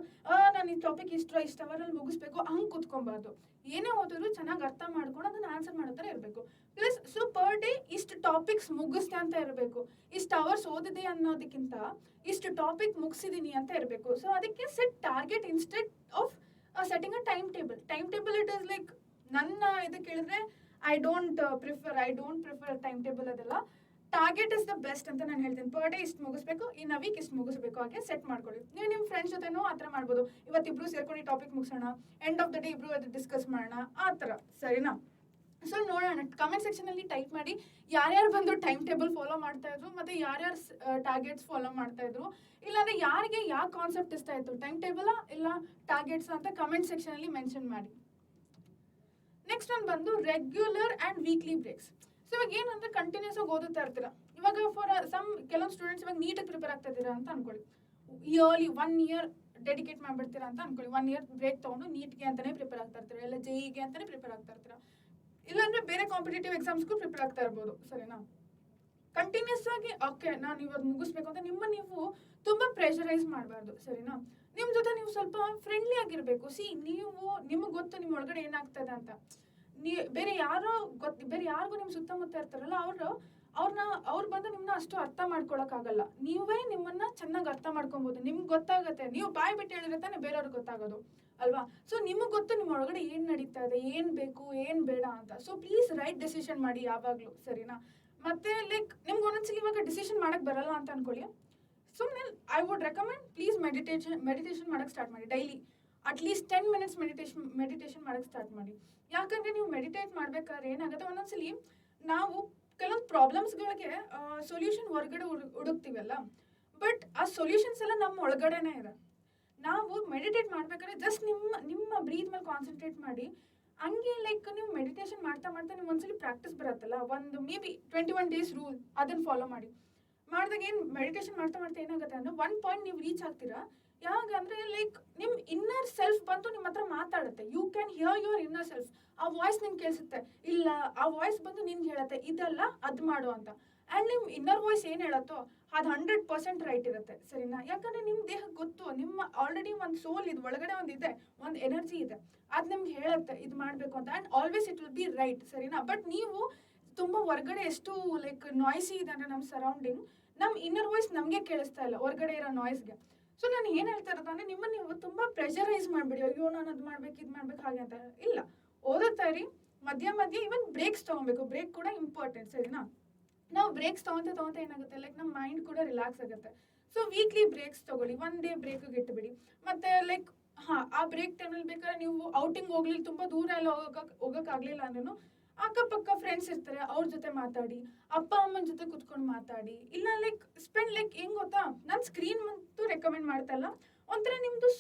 ನಾನು ಈ ಟಾಪಿಕ್ ಇಷ್ಟ ಅವರಲ್ಲಿ ಮುಗಿಸ್ಬೇಕು ಹಂಗೆ ಕೂತ್ಕೊಬಾರ್ದು. ಏನೇ ಓದಿದ್ರು ಚೆನ್ನಾಗಿ ಅರ್ಥ ಮಾಡ್ಕೊಂಡು ಅದನ್ನ ಆನ್ಸರ್ ಮಾಡೋ ಥರ ಇರಬೇಕು. ಪ್ಲಸ್ ಸೊ ಪರ್ ಡೇ ಇಷ್ಟು ಟಾಪಿಕ್ಸ್ ಮುಗಿಸ್ತೆ ಅಂತ ಇರಬೇಕು, ಇಷ್ಟು ಅವರ್ಸ್ ಓದಿದೆ ಅನ್ನೋದಕ್ಕಿಂತ ಇಷ್ಟು ಟಾಪಿಕ್ ಮುಗಿಸಿದೀನಿ ಅಂತ ಇರಬೇಕು. ಸೊ ಅದಕ್ಕೆ set target instead of setting a time table. It is like ನನ್ನ ಇದಕ್ಕೆ ಹೇಳಿದ್ರೆ I don't prefer time table. ಅದೆಲ್ಲ ಟಾರ್ಗೆಟ್ ಇಸ್ ದ ಬೆಸ್ಟ್ ಅಂತ ನಾನು ಹೇಳ್ತೀನಿ. ಪರ್ ಡೇ ಇಷ್ಟು ಮುಗಿಸ್ಬೇಕು, ಇನ್ ಅ ವೀಕ್ ಇಷ್ಟು ಮುಗಿಸ್ಬೇಕು, ಹಾಗೆ ಸೆಟ್ ಮಾಡ್ಕೊಳ್ಳಿ. ನೀವು ನಿಮ್ಮ ಫ್ರೆಂಡ್ಸ್ ಜೊತೆನೂ ಆ ಥರ ಮಾಡ್ಬೋದು. ಇವತ್ತಿಬ್ರು ಸೇರ್ಕೊಂಡು ಈ ಟಾಪಿಕ್ ಮುಗಿಸೋಣ, ಎಂಡ್ ಆಫ್ ದ ಡೇ ಇಬ್ರು ಅದು ಡಿಸ್ಕಸ್ ಮಾಡೋಣ, ಆ ಥರ, ಸರಿನಾ. ಸೊ ನೋಡೋಣ, ಕಮೆಂಟ್ ಸೆಕ್ಷನಲ್ಲಿ ಟೈಪ್ ಮಾಡಿ ಯಾರ್ಯಾರು ಬಂದು ಟೈಮ್ ಟೇಬಲ್ ಫಾಲೋ ಮಾಡ್ತಾ ಇದ್ರು, ಮತ್ತೆ ಯಾರ್ಯಾರು ಟಾರ್ಗೆಟ್ಸ್ ಫಾಲೋ ಮಾಡ್ತಾ ಇದ್ರು, ಇಲ್ಲಾಂದ್ರೆ ಯಾರಿಗೆ ಯಾವ ಕಾನ್ಸೆಪ್ಟ್ ಇಷ್ಟ ಆಯಿತು, ಟೈಮ್ ಟೇಬಲ್ ಇಲ್ಲ ಟಾರ್ಗೆಟ್ಸ್ ಅಂತ ಕಮೆಂಟ್ ಸೆಕ್ಷನಲ್ಲಿ ಮೆನ್ಷನ್ ಮಾಡಿ. ನೆಕ್ಸ್ಟ್ ಒಂದು ಬಂದು regular and weekly breaks. So ಇವಾಗ ಏನಂದ್ರೆ ಕಂಟಿನ್ಯೂಸ್ ಆಗಿ ಓದುತ್ತಾ ಇರ್ತೀರಾ. ಇವಾಗ ಫಾರ್ ಕೆಲವೊಂದು ಸ್ಟೂಡೆಂಟ್ಸ್ ಇವಾಗ ನೀಟಾಗಿ ಪ್ರಿಪೇರ್ ಆಗ್ತಾ ಇದ್ದೀರಾ ಅಂತ ಅನ್ಕೊಳ್ಳಿ, ಇಯರ್ಲಿ 1 year ಡೆಡಿಕೇಟ್ ಮಾಡ್ಬಿಡ್ತೀರಾ ಅಂತ ಅನ್ಕೊಳ್ಳಿ. 1 year ಬ್ರೇಕ್ ತೊಗೊಂಡು ನೀಟ್ಗೆ ಅಂತಾನೆ ಪ್ರಿಪೇರ್ ಆಗ್ತಾ ಇರ್ತೀರಾ, ಇಲ್ಲ JEE ಅಂತಾನೆ ಪ್ರಿಪೇರ್ ಆಗ್ತಾ ಇರ್ತೀರಾ, ಇಲ್ಲಾಂದ್ರೆ ಬೇರೆ ಕಾಂಪಿಟೇಟಿವ್ ಎಕ್ಸಾಮ್ಸ್ಗೂ ಪ್ರಿಪೇರ್ ಆಗ್ತಾ ಇರ್ಬೋದು, ಸರಿನಾ. ಕಂಟಿನ್ಯೂಸ್ ಆಗಿ ಓಕೆ ನಾನು ಇವತ್ತು ಮುಗಿಸ್ಬೇಕು ಅಂತ ನೀವು ತುಂಬಾ ಪ್ರೆಷರೈಸ್ ಮಾಡಬಾರ್ದು, ಸರಿನಾ. ನಿಮ್ಮ ಜೊತೆ ನೀವು ಸ್ವಲ್ಪ ಫ್ರೆಂಡ್ಲಿ ಆಗಿರ್ಬೇಕು. ನಿಮಗೆ ಗೊತ್ತು ನಿಮ್ಮ ಒಳಗಡೆ ಏನಾಗ್ತದೆ ಅಂತ. ಬೇರೆ ಯಾರಿಗೂ ನಿಮ್ಮ ಸುತ್ತಮುತ್ತ ಇರ್ತಾರಲ್ಲ ಅವ್ರು ಬಂದು ನಿಮ್ಮನ್ನ ಅಷ್ಟು ಅರ್ಥ ಮಾಡ್ಕೊಳಕ್ಕಾಗಲ್ಲ. ನೀವೇ ನಿಮ್ಮನ್ನ ಚೆನ್ನಾಗಿ ಅರ್ಥ ಮಾಡ್ಕೊಬೋದು, ನಿಮ್ಗೆ ಗೊತ್ತಾಗತ್ತೆ. ನೀವು ಬಾಯ್ ಬಿಟ್ಟು ಹೇಳಿದ್ರೆ ತಾನೆ ಬೇರೆಯವ್ರಿಗೆ ಗೊತ್ತಾಗೋದು ಅಲ್ವಾ. ಸೊ ನಿಮಗೆ ಗೊತ್ತು ನಿಮ್ಮ ಒಳಗಡೆ ಏನು ನಡೀತಾ ಇದೆ, ಏನು ಬೇಕು ಏನು ಬೇಡ ಅಂತ. ಸೊ ಪ್ಲೀಸ್ ರೈಟ್ ಡೆಸಿಷನ್ ಮಾಡಿ ಯಾವಾಗಲೂ, ಸರಿನಾ. ಮತ್ತೆ ಲೈಕ್ ನಿಮ್ಗೆ ಒಂದೊಂದ್ಸಲಿ ಇವಾಗ ಡಿಸಿಷನ್ ಮಾಡಕ್ ಬರಲ್ಲ ಅಂತ ಅನ್ಕೊಳ್ಳಿ, ಸುಮ್ಮನೆ I would recommend please meditation ಮಾಡಕ್ಕೆ ಸ್ಟಾರ್ಟ್ ಮಾಡಿ. ಡೈಲಿ ಅಟ್ಲೀಸ್ಟ್ 10 minutes ಮೆಡಿಟೇಷನ್ ಮಾಡಕ್ಕೆ ಸ್ಟಾರ್ಟ್ ಮಾಡಿ. ಯಾಕಂದ್ರೆ ನೀವು ಮೆಡಿಟೇಟ್ ಮಾಡ್ಬೇಕಾದ್ರೆ ಏನಾಗುತ್ತೆ, ಒಂದೊಂದ್ಸಲಿ ನಾವು ಕೆಲವೊಂದು ಪ್ರಾಬ್ಲಮ್ಸ್ಗಳಿಗೆ ಸೊಲ್ಯೂಷನ್ ಹೊರಗಡೆ ಹುಡುಕ್ತೀವಲ್ಲ, ಬಟ್ ಆ ಸೊಲ್ಯೂಷನ್ಸ್ ಎಲ್ಲ ನಮ್ಮ ಒಳಗಡೆನೇ ಇದೆ. ನಾವು ಮೆಡಿಟೇಟ್ ಮಾಡ್ಬೇಕಾದ್ರೆ ಜಸ್ಟ್ ನಿಮ್ಮ ಬ್ರೀತ್ ಮೇಲೆ ಕಾನ್ಸಂಟ್ರೇಟ್ ಮಾಡಿ. ಹಂಗೆ ಲೈಕ್ ನೀವು ಮೆಡಿಟೇಷನ್ ಮಾಡ್ತಾ ನಿಮ್ಗೆ ಒಂದ್ಸಲಿ ಪ್ರಾಕ್ಟೀಸ್ ಬರುತ್ತಲ್ಲ, ಒಂದು ಮೇ ಬಿ 21 days ರೂಲ್ ಅದನ್ನು ಫಾಲೋ ಮಾಡಿದಾಗ ಏನು ಮೆಡಿಟೇಷನ್ ಮಾಡ್ತಾ ಏನಾಗುತ್ತೆ ಅಂದ್ರೆ 1 point ನೀವು ರೀಚ್ ಆಗ್ತೀರಾ. ಯಾವಾಗ ಅಂದ್ರೆ ಲೈಕ್ ನಿಮ್ ಇನ್ನರ್ ಸೆಲ್ಫ್ ಬಂದು ನಿಮ್ಮ ಹತ್ರ ಮಾತಾಡುತ್ತೆ. You can hear your inner self. ಆ ವಾಯ್ಸ್ ನಿಮ್ಗೆ ಕೇಳಿಸುತ್ತೆ, ಇಲ್ಲ ಆ ವಾಯ್ಸ್ ಬಂದು ನಿನ್ಗೆ ಹೇಳುತ್ತೆ ಇದಲ್ಲ ಅದು ಮಾಡು ಅಂತ. ಆ್ಯಂಡ್ ನಿಮ್ ಇನ್ನರ್ ವಾಯ್ಸ್ ಏನು ಹೇಳತ್ತೋ ಅದು 100% ರೈಟ್ ಇರುತ್ತೆ, ಸರಿನಾ. ಯಾಕಂದ್ರೆ ನಿಮ್ಮ ದೇಹಕ್ಕೆ ಗೊತ್ತು, ನಿಮ್ಮ ಆಲ್ರೆಡಿ ಒಂದು ಸೋಲ್ ಇದು ಒಳಗಡೆ ಒಂದು ಎನರ್ಜಿ ಇದೆ, ಅದು ನಿಮ್ಗೆ ಹೇಳುತ್ತೆ ಇದು ಮಾಡಬೇಕು ಅಂತ. And always it will be right, ಸರಿನಾ. ಬಟ್ ನೀವು ತುಂಬ ಹೊರಗಡೆ ಎಷ್ಟು ಲೈಕ್ ನಾಯ್ಸಿ ಇದೆ ಅಂದರೆ ನಮ್ಮ ಸರೌಂಡಿಂಗ್, ನಮ್ಮ ಇನ್ನರ್ ವಾಯ್ಸ್ ನಮಗೆ ಕೇಳಿಸ್ತಾ ಇಲ್ಲ ಹೊರಗಡೆ ಇರೋ ನಾಯ್ಸ್ಗೆ. ಸೊ ನಾನು ಏನು ಹೇಳ್ತಾ ಇರೋದು ಅಂದರೆ ನೀವು ತುಂಬ ಪ್ರೆಷರೈಸ್ ಮಾಡಿಬಿಡಿ, ಅಯ್ಯೋ ನಾನು ಅದು ಮಾಡ್ಬೇಕು ಇದು ಮಾಡ್ಬೇಕು ಹಾಗೆ ಅಂತ ಇಲ್ಲ. ಓದುತ್ತಾ ಇರಿ, ಮಧ್ಯ ಇವನ್ ಬ್ರೇಕ್ಸ್ ತೊಗೊಬೇಕು. ಬ್ರೇಕ್ ಕೂಡ ಇಂಪಾರ್ಟೆಂಟ್, ಸರಿನಾ. ನಾವು ಬ್ರೇಕ್ಸ್ ತೊಗೊತ ಏನಾಗುತ್ತೆ ಲೈಕ್ ನಮ್ಮ ಮೈಂಡ್ ಕೂಡ ರಿಲ್ಯಾಕ್ಸ್ ಆಗುತ್ತೆ. ಸೊ ವೀಕ್ಲಿ ಬ್ರೇಕ್ಸ್ ತೊಗೊಳ್ಳಿ, 1 day ಬ್ರೇಕಿಗೆ ಇಟ್ಟುಬಿಡಿ. ಮತ್ತು ಲೈಕ್ ಆ ಬ್ರೇಕ್ ಟೈಮಲ್ಲಿ ಬೇಕಾದ್ರೆ ನೀವು ಔಟಿಂಗ್ ಹೋಗ್ಲಿಲ್ಲ, ತುಂಬ ದೂರ ಎಲ್ಲ ಹೋಗೋಕ್ಕಾಗಲಿಲ್ಲ ಅಂದ್ರೂ ಅಕ್ಕಪಕ್ಕ ಫ್ರೆಂಡ್ಸ್ ಇರ್ತಾರೆ, ಅವ್ರ ಜೊತೆ ಮಾತಾಡಿ, ಅಪ್ಪ ಅಮ್ಮನ ಜೊತೆ ಕುತ್ಕೊಂಡು ಮಾತಾಡಿ. ಇಲ್ಲ ಲೈಕ್ ಸ್ಪೆಂಡ್ ಲೈಕ್ ಹೆಂಗ್ ಗೊತ್ತಾ, ನಾನು ಸ್ಕ್ರೀನ್ ಅಂತೂ ರೆಕಮೆಂಡ್ ಮಾಡ್ತಾ ಇಲ್ಲ, ಒಂಥರ ನಿಮ್ಮದು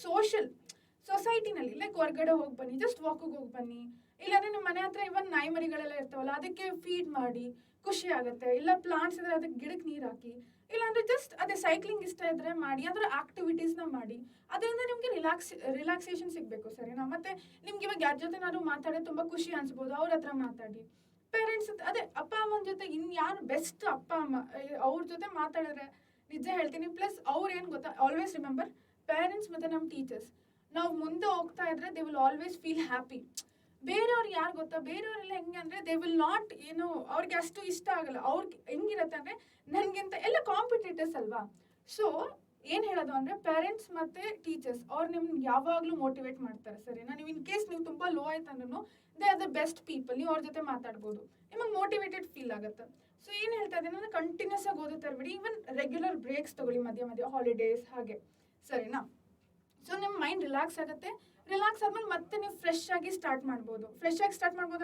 ಸೊಸೈಟಿನಲ್ಲಿ ಲೈಕ್ ಹೊರಗಡೆ ಹೋಗಿ ಬನ್ನಿ, ಜಸ್ಟ್ ವಾಕಿಗೆ ಹೋಗಿ ಬನ್ನಿ. ಇಲ್ಲಾಂದ್ರೆ ನಿಮ್ಮ ಮನೆ ಹತ್ರ ಇವನ್ ನಾಯಿ ಮರಿಗಳೆಲ್ಲ ಇರ್ತಾವಲ್ಲ, ಅದಕ್ಕೆ ಫೀಡ್ ಮಾಡಿ, ಖುಷಿ ಆಗುತ್ತೆ. ಇಲ್ಲ ಪ್ಲಾಂಟ್ಸ್ ಇದ್ರೆ ಅದಕ್ಕೆ ಗಿಡಕ್ಕೆ ನೀರು ಹಾಕಿ. ಇಲ್ಲಾಂದ್ರೆ ಜಸ್ಟ್ ಅದೇ ಸೈಕ್ಲಿಂಗ್ ಇಷ್ಟ ಇದ್ರೆ ಮಾಡಿ, ಅದರ ಆಕ್ಟಿವಿಟೀಸ್ನ ಮಾಡಿ. ಅದರಿಂದ ನಿಮಗೆ ರಿಲ್ಯಾಕ್ಸೇಷನ್ ಸಿಗಬೇಕು, ಸರಿನಾ. ಮತ್ತೆ ನಿಮ್ಗೆ ಇವಾಗ ಯಾರ ಜೊತೆನಾದ್ರು ಮಾತಾಡೋದು ತುಂಬ ಖುಷಿ ಅನ್ಸ್ಬೋದು, ಅವ್ರ ಹತ್ರ ಮಾತಾಡಿ. ಪೇರೆಂಟ್ಸ್ ಅದೇ ಅಪ್ಪ ಅಮ್ಮನ ಜೊತೆ ಇನ್ಯಾರು ಬೆಸ್ಟ್ ಅಪ್ಪ ಅಮ್ಮ, ಅವ್ರ ಜೊತೆ ಮಾತಾಡಿದ್ರೆ ನಿಜ ಹೇಳ್ತೀನಿ. ಪ್ಲಸ್ ಅವ್ರು ಏನು ಗೊತ್ತಾ, ಆಲ್ವೇಸ್ ರಿಮೆಂಬರ್ ಪೇರೆಂಟ್ಸ್ ಮತ್ತು ನಮ್ಮ ಟೀಚರ್ಸ್, ನಾವು ಮುಂದೆ ಹೋಗ್ತಾ ಇದ್ರೆ they will always feel happy. ಬೇರೆಯವ್ರು ಯಾರು ಗೊತ್ತಾ, ಬೇರೆಯವರೆಲ್ಲ ಹೆಂಗೆ ಅಂದರೆ ದೇ ವಿಲ್ ನಾಟ್ ಅವ್ರಿಗೆ ಅಷ್ಟು ಇಷ್ಟ ಆಗಲ್ಲ. ಅವ್ರಿಗೆ ಹೆಂಗಿರುತ್ತೆ ಅಂದರೆ ನನಗಿಂತ ಎಲ್ಲ ಕಾಂಪಿಟೇಟರ್ಸ್ ಅಲ್ವಾ. ಸೊ ಏನು ಹೇಳೋದು ಅಂದರೆ ಪೇರೆಂಟ್ಸ್ ಮತ್ತು ಟೀಚರ್ಸ್ ಅವ್ರು ನಿಮ್ಗೆ ಯಾವಾಗಲೂ ಮೋಟಿವೇಟ್ ಮಾಡ್ತಾರೆ, ಸರಿನಾ. ನೀವು ಇನ್ ಕೇಸ್ ನೀವು ತುಂಬ ಲೋ ಆಯ್ತು ಅಂದ್ರೂ they are the best people, ನೀವು ಅವ್ರ ಜೊತೆ ಮಾತಾಡ್ಬೋದು, ನಿಮಗೆ ಮೋಟಿವೇಟೆಡ್ ಫೀಲ್ ಆಗುತ್ತೆ. ಸೊ ಏನು ಹೇಳ್ತಾ ಇದ್ದೀನಿ ಅಂದರೆ ಕಂಟಿನ್ಯೂಸ್ ಆಗಿ ಓದುತ್ತಾ ಇರ್ಬೇಡಿ, ಈವನ್ ರೆಗ್ಯುಲರ್ ಬ್ರೇಕ್ಸ್ ತೊಗೊಳ್ಳಿ ಮಧ್ಯ ಹಾಲಿಡೇಸ್ ಹಾಗೆ, ಸರಿನಾ. ಸೊ ನಿಮ್ಮ ಮೈಂಡ್ ರಿಲ್ಯಾಕ್ಸ್ ಆಗುತ್ತೆ. ರಿಲ್ಯಾಕ್ಸ್ ಆದ್ಮೇಲೆ ಮತ್ತೆ ನೀವು ಫ್ರೆಶ್ ಆಗಿ ಸ್ಟಾರ್ಟ್ ಮಾಡ್ಬೋದು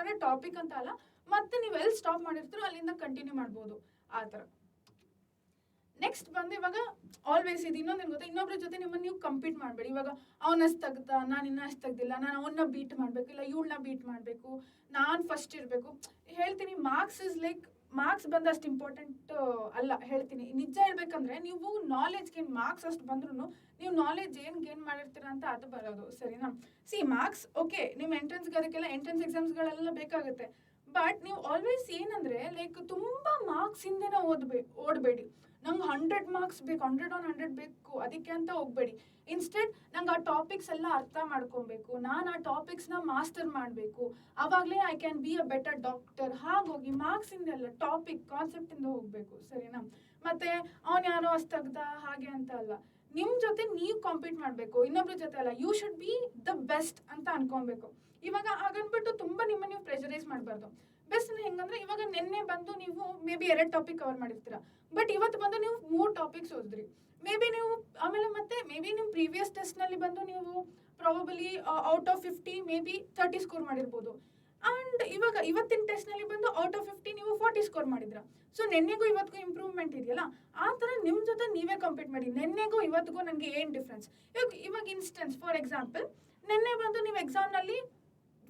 ಅಂದರೆ ಟಾಪಿಕ್ ಅಂತ ಅಲ್ಲ, ಮತ್ತೆ ನೀವು ಎಲ್ಲಿ ಸ್ಟಾಪ್ ಮಾಡಿರ್ತೀರೋ ಅಲ್ಲಿಂದ ಕಂಟಿನ್ಯೂ ಮಾಡ್ಬೋದು, ಆ ಥರ. ನೆಕ್ಸ್ಟ್ ಬಂದು ಇವಾಗ ಆಲ್ವೇಸ್ ಇದು ಇನ್ನೊಂದೇನು ಗೊತ್ತಾ, ಇನ್ನೊಬ್ರ ಜೊತೆ ನಿಮ್ಮನ್ನು ನೀವು ಕಂಪೀಟ್ ಮಾಡಬೇಡಿ. ಇವಾಗ ಅವನಷ್ಟು ತೆಗ್ದ, ನಾನು ಇನ್ನೂ ಅಷ್ಟು ತೆಗ್ದಿಲ್ಲ, ನಾನು ಅವನ್ನ ಬೀಟ್ ಮಾಡಬೇಕು, ಇಲ್ಲ ಇವಳನ್ನ ಬೀಟ್ ಮಾಡಬೇಕು, ನಾನು ಫಸ್ಟ್ ಇರಬೇಕು. ಹೇಳ್ತೀನಿ, ಮಾರ್ಕ್ಸ್ ಇಸ್ ಲೈಕ್, ಮಾರ್ಕ್ಸ್ ಬಂದಷ್ಟು ಇಂಪಾರ್ಟೆಂಟ್ ಅಲ್ಲ. ಹೇಳ್ತೀನಿ ನಿಜ ಹೇಳ್ಬೇಕಂದ್ರೆ, ನೀವು ನಾಲೆಜ್ ಗೇನ್, ಮಾರ್ಕ್ಸ್ ಅಷ್ಟು ಬಂದ್ರೂ ನೀವು ನಾಲೆಜ್ ಏನು ಗೇನ್ ಮಾಡಿರ್ತೀರ ಅಂತ ಅದು ಬರೋದು, ಸರಿನಾ? ಸಿ ಮಾರ್ಕ್ಸ್ ಓಕೆ, ನಿಮ್ಮ ಎಂಟ್ರೆನ್ಸ್ಗೆ ಅದಕ್ಕೆಲ್ಲ ಎಂಟ್ರೆನ್ಸ್ ಎಕ್ಸಾಮ್ಸ್ಗಳೆಲ್ಲ ಬೇಕಾಗುತ್ತೆ. ಬಟ್ ನೀವು ಆಲ್ವೇಸ್ ಏನಂದರೆ ಲೈಕ್ ತುಂಬ ಮಾರ್ಕ್ಸ್ ಹಿಂದೆನೇ ಓಡಬೇಡಿ. ನಂಗೆ 100 ಮಾರ್ಕ್ಸ್ ಬೇಕು, 100 on 100 ಬೇಕು ಅದಕ್ಕೆ ಅಂತ ಹೋಗ್ಬೇಡಿ. ಇನ್ಸ್ಟೆಡ್ ನಂಗೆ ಆ ಟಾಪಿಕ್ಸ್ ಎಲ್ಲ ಅರ್ಥ ಮಾಡ್ಕೊಬೇಕು, ನಾನು ಆ ಟಾಪಿಕ್ಸ್ನ ಮಾಸ್ಟರ್ ಮಾಡಬೇಕು, ಆವಾಗಲೇ I can be a better doctor. ಹಾಗೋಗಿ ಮಾರ್ಕ್ಸಿಂದ ಎಲ್ಲ ಟಾಪಿಕ್ ಕಾನ್ಸೆಪ್ಟಿಂದ ಹೋಗಬೇಕು, ಸರಿನಾ? ಮತ್ತು ಅವನು ಯಾರೋ ಅಷ್ಟು ತೆಗ್ದ ಹಾಗೆ ಅಂತ ಅಲ್ಲ, ನಿಮ್ಮ ಜೊತೆ ನೀವು ಕಾಂಪೀಟ್ ಮಾಡಬೇಕು, ಇನ್ನೊಬ್ರ ಜೊತೆ ಅಲ್ಲ. You should be the best ಅಂತ ಅನ್ಕೊಬೇಕು. ಇವಾಗ ಹಾಗನ್ಬಿಟ್ಟು ತುಂಬ ನಿಮ್ಮನ್ನು ನೀವು ಪ್ರೆಷರೈಸ್ ಮಾಡಬಾರ್ದು. ಬೆಸ್ಟ್ ಹೆಂಗಂದ್ರೆ, ಇವಾಗ ನಿನ್ನೆ ಬಂದು ನೀವು ಮೇ ಬಿ 2 ಟಾಪಿಕ್ ಕವರ್ ಮಾಡಿರ್ತೀರ, ಬಟ್ ಇವತ್ತು ಬಂದು ನೀವು 3 ಟಾಪಿಕ್ಸ್ ಓದಿದ್ರಿ. ಮೇ ಬಿ ನೀವು ಆಮೇಲೆ ಮತ್ತೆ ಮೇ ಬಿ ನಿಮ್ಮ ಪ್ರೀವಿಯಸ್ ಟೆಸ್ಟ್ನಲ್ಲಿ ಬಂದು ನೀವು probably out of 50 may be 30 score ಮಾಡಿರ್ಬೋದು. ಆ್ಯಂಡ್ ಇವಾಗ ಇವತ್ತಿನ ಟೆಸ್ಟ್ನಲ್ಲಿ ಬಂದು ಔಟ್ ಆಫ್ 50 ನೀವು 40 ಸ್ಕೋರ್ ಮಾಡಿದ್ರ. ಸೊ ನಿನ್ನೆಗೂ ಇವತ್ತಿಗೂ ಇಂಪ್ರೂವ್ಮೆಂಟ್ ಇದೆಯಲ್ಲ, ಆ ಥರ ನಿಮ್ಮ ಜೊತೆ ನೀವೇ ಕಂಪೀಟ್ ಮಾಡಿ. ನಿನ್ನೆಗೂ ಇವತ್ತಿಗೂ ನನಗೆ ಏನು ಡಿಫ್ರೆನ್ಸ್. ಇವಾಗ ಇನ್ಸ್ಟೆನ್ಸ್ ಫಾರ್ ಎಕ್ಸಾಂಪಲ್, ನಿನ್ನೆ ಬಂದು ನೀವು ಎಕ್ಸಾಮ್ನಲ್ಲಿ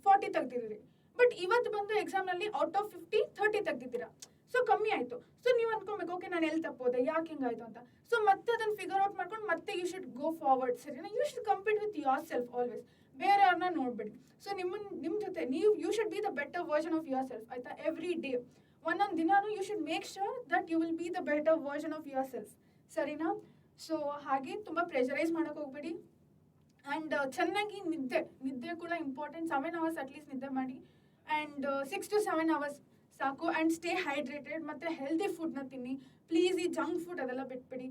40 ತೆಗ್ದಿದ್ದೀರಿ, ಬಟ್ ಇವತ್ತು ಬಂದು ಎಕ್ಸಾಮ್ನಲ್ಲಿ ಔಟ್ ಆಫ್ 50 30 ತೆಗ್ದಿದ್ದೀರಾ. ಸೊ ಕಮ್ಮಿ ಆಯಿತು. ಸೊ ನೀವು ಅನ್ಕೊಬೇಕು, ಓಕೆ ನಾನು ಎಲ್ಲಿ ತಪ್ಪೋದೆ, ಯಾಕೆ ಹಿಂಗಾಯ್ತು ಅಂತ. ಸೊ ಮತ್ತೆ ಅದನ್ನು ಫಿಗರ್ ಔಟ್ ಮಾಡ್ಕೊಂಡು ಮತ್ತೆ ಯು ಶುಡ್ ಗೋ ಫಾರ್ವರ್ಡ್, ಸರಿನಾ? You should compete with yourself always, ಬೇರೆಯವ್ರನ್ನ ನೋಡ್ಬೇಡಿ. ಸೊ ನಿಮ್ಮ ಜೊತೆ ನೀವು you should be the better version of yourself, ಆಯ್ತಾ? ಎವ್ರಿ ಡೇ ಒಂದೊಂದು ದಿನಾನು you should make sure that you will be the better version of yourself, ಸರಿನಾ? So ಹಾಗೆ ತುಂಬ ಪ್ರೆಷರೈಸ್ ಮಾಡೋಕೆ ಹೋಗ್ಬೇಡಿ. ಆ್ಯಂಡ್ ಚೆನ್ನಾಗಿ ನಿದ್ದೆ ಕೂಡ ಇಂಪಾರ್ಟೆಂಟ್. 7 hours ಅಟ್ಲೀಸ್ಟ್ ನಿದ್ದೆ ಮಾಡಿ, ಆ್ಯಂಡ್ 6 to 7 hours ಸಾಕು. ಆ್ಯಂಡ್ ಸ್ಟೇ ಹೈಡ್ರೇಟೆಡ್, ಮತ್ತು ಹೆಲ್ದಿ ಫುಡ್ನ ತಿನ್ನಿ ಪ್ಲೀಸ್. ಈ ಜಂಕ್ ಫುಡ್ ಅದೆಲ್ಲ ಬಿಟ್ಬಿಡಿ.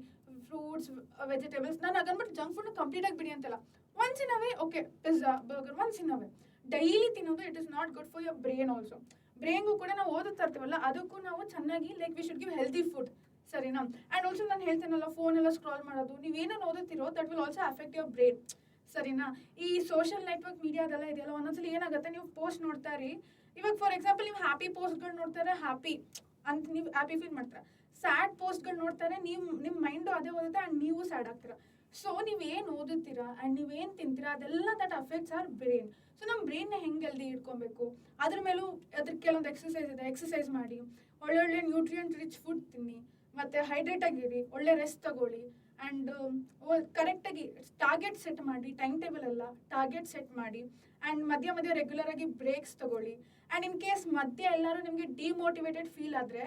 Fruits, vegetables. ನಾನು ಅದನ್ಬಿಟ್ಟು ಜಂಕ್ ಫುಡ್ನ ಕಂಪ್ಲೀಟಾಗಿ ಬಿಡಿ ಅಂತಲ್ಲ. Once in a while okay, pizza, burger once in a while. Daily ತಿನ್ನೋದು it is not good for your brain also. ಬ್ರೈನ್ಗೂ ಕೂಡ ನಾವು ಓದುತ್ತಾ ಇರ್ತೀವಲ್ಲ, ಅದಕ್ಕೂ ನಾವು ಚೆನ್ನಾಗಿ like we should give healthy food, ಸರಿನಾ? ಆ್ಯಂಡ್ ಆಲ್ಸೋ ನಾನು ಹೇಳ್ತೇನಲ್ಲ, ಫೋನೆಲ್ಲ ಸ್ಕ್ರಾಲ್ ಮಾಡೋದು, ನೀವೇನೇನು ಓದುತ್ತೀರೋ that will also affect your brain, ಸರಿನಾ? ಈ ಸೋಷಿಯಲ್ ನೆಟ್ವರ್ಕ್ ಮೀಡಿಯಾದೆಲ್ಲ ಇದೆಯಲ್ಲ, ಒಂದೊಂದ್ಸಲಿ ಏನಾಗುತ್ತೆ, ನೀವು ಪೋಸ್ಟ್ ನೋಡ್ತಾ ಇರಿ. ಇವಾಗ ಫಾರ್ ಎಕ್ಸಾಂಪಲ್ ನೀವು ಹ್ಯಾಪಿ ಪೋಸ್ಟ್ಗಳು ನೋಡ್ತಾರೆ, ಹ್ಯಾಪಿ ಅಂತ ನೀವು ಹ್ಯಾಪಿ ಫೀಲ್ ಮಾಡ್ತೀರ. ಸ್ಯಾಡ್ ಪೋಸ್ಟ್ಗಳು ನೋಡ್ತಾರೆ, ನಿಮ್ಮ ಮೈಂಡು ಅದೇ ಓದುತ್ತೆ ಆ್ಯಂಡ್ ನೀವು ಸ್ಯಾಡ್ ಆಗ್ತೀರಾ. ಸೊ ನೀವೇನು ಓದುತ್ತೀರಾ ಆ್ಯಂಡ್ ನೀವೇನು ತಿಂತೀರಾ ಅದೆಲ್ಲ that affects our brain. So ನಮ್ಮ ಬ್ರೈನ್ನ ಹೆಂಗೆ ಹೆಲ್ದಿ ಇಟ್ಕೊಬೇಕು, ಅದ್ರ ಮೇಲೂ ಅದಕ್ಕೆ ಕೆಲವೊಂದು ಎಕ್ಸಸೈಸ್ ಇದೆ, ಎಕ್ಸಸೈಸ್ ಮಾಡಿ, ಒಳ್ಳೊಳ್ಳೆ ನ್ಯೂಟ್ರಿಯೆಂಟ್ ರಿಚ್ ಫುಡ್ ತಿನ್ನಿ, ಮತ್ತು ಹೈಡ್ರೇಟ್ ಆಗಿರಿ, ಒಳ್ಳೆ ರೆಸ್ಟ್ ತಗೊಳ್ಳಿ. ಆ್ಯಂಡ್ ಕರೆಕ್ಟಾಗಿ ಟಾರ್ಗೆಟ್ ಸೆಟ್ ಮಾಡಿ, ಟೈಮ್ ಟೇಬಲ್ ಎಲ್ಲ ಟಾರ್ಗೆಟ್ ಸೆಟ್ ಮಾಡಿ. ಆ್ಯಂಡ್ ಮಧ್ಯ ರೆಗ್ಯುಲರ್ ಆಗಿ ಬ್ರೇಕ್ಸ್ ತಗೊಳ್ಳಿ. ಆ್ಯಂಡ್ ಇನ್ ಕೇಸ್ ಮಧ್ಯೆ ಎಲ್ಲರೂ ನಿಮಗೆ ಡಿಮೋಟಿವೇಟೆಡ್ ಫೀಲ್ ಆದರೆ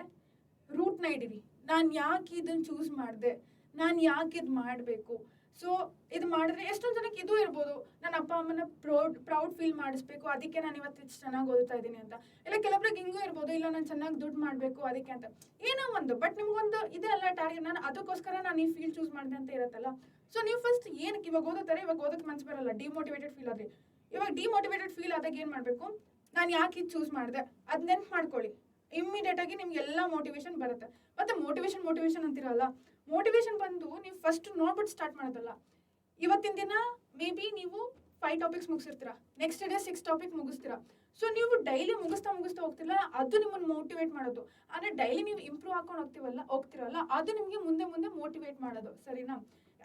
ರೂಟ್ನ ಹಿಡೀರಿ. ನಾನು ಯಾಕೆ ಇದನ್ನು ಚೂಸ್ ಮಾಡಿದೆ, ನಾನು ಯಾಕೆ ಇದು ಮಾಡಬೇಕು. ಸೊ ಇದು ಮಾಡಿದ್ರೆ ಎಷ್ಟೊಂದು ಜನಕ್ಕೆ ಇದು ಇರ್ಬೋದು, ನನ್ನ ಅಪ್ಪ ಅಮ್ಮನ ಪ್ರೌಡ್ ಫೀಲ್ ಮಾಡಿಸ್ಬೇಕು, ಅದಕ್ಕೆ ನಾನು ಇವತ್ತು ಇಷ್ಟು ಚೆನ್ನಾಗಿ ಓದ್ತಾ ಇದ್ದೀನಿ ಅಂತ. ಇಲ್ಲ ಕೆಲವೊಬ್ರಿಗೆ ಹಿಂಗೂ ಇರ್ಬೋದು, ಇಲ್ಲ ನಾನು ಚೆನ್ನಾಗಿ ದುಡ್ಡು ಮಾಡಬೇಕು ಅದಕ್ಕೆ ಅಂತ, ಏನೋ ಒಂದು. ಬಟ್ ನಿಮ್ಗೊಂದು ಇದೆ ಅಲ್ಲ ಟಾರ್ಗೆಟ್, ನಾನು ಅದಕ್ಕೋಸ್ಕರ ನಾನು ಈ ಫೀಲ್ಡ್ ಚೂಸ್ ಮಾಡಿದೆ ಅಂತ ಇರುತ್ತಲ್ಲ. ಸೊ ನೀವು ಫಸ್ಟ್ ಏನಕ್ಕೆ ಇವಾಗ ಓದುತ್ತಾರೆ, ಇವಾಗ ಓದೋಕ್ಕೆ ಮನ್ಸು ಬರಲ್ಲ, ಡಿಮೋಟಿವೇಟೆಡ್ ಫೀಲ್ ಆದರೆ. ಇವಾಗ ಡಿಮೋಟಿವೇಟೆಡ್ ಫೀಲ್ ಆದಾಗ ಏನು ಮಾಡಬೇಕು, ನಾನು ಯಾಕೆ ಇದು ಚೂಸ್ ಮಾಡಿದೆ ಅದು ನೆನ್ಪು ಮಾಡ್ಕೊಳ್ಳಿ. ಇಮ್ಮಿಡಿಯೇಟಾಗಿ ನಿಮ್ಗೆ ಎಲ್ಲ ಮೋಟಿವೇಶನ್ ಬರುತ್ತೆ. ಮತ್ತು ಮೋಟಿವೇಶನ್ ಅಂತಿರಲ್ಲ, ಮೋಟಿವೇಶನ್ ಬಂದು ನೀವು ಫಸ್ಟ್ ನೋಡ್ಬಿಟ್ಟು ಸ್ಟಾರ್ಟ್ ಮಾಡೋದಲ್ಲ. ಇವತ್ತಿನ ದಿನ ಮೇ ಬಿ ನೀವು 5 ಟಾಪಿಕ್ಸ್ ಮುಗಿಸಿರ್ತೀರ, ನೆಕ್ಸ್ಟ್ ಡೇ 6 ಟಾಪಿಕ್ ಮುಗಿಸ್ತೀರಾ. ಸೊ ನೀವು ಡೈಲಿ ಮುಗಿಸ್ತಾ ಹೋಗ್ತಿರಲ್ಲ, ಅದು ನಿಮ್ಮನ್ನು ಮೋಟಿವೇಟ್ ಮಾಡೋದು. ಅಂದರೆ ಡೈಲಿ ನೀವು ಇಂಪ್ರೂವ್ ಹಾಕೊಂಡು ಹೋಗ್ತಿರಲ್ಲ, ಅದು ನಿಮಗೆ ಮುಂದೆ ಮೋಟಿವೇಟ್ ಮಾಡೋದು, ಸರಿನಾ?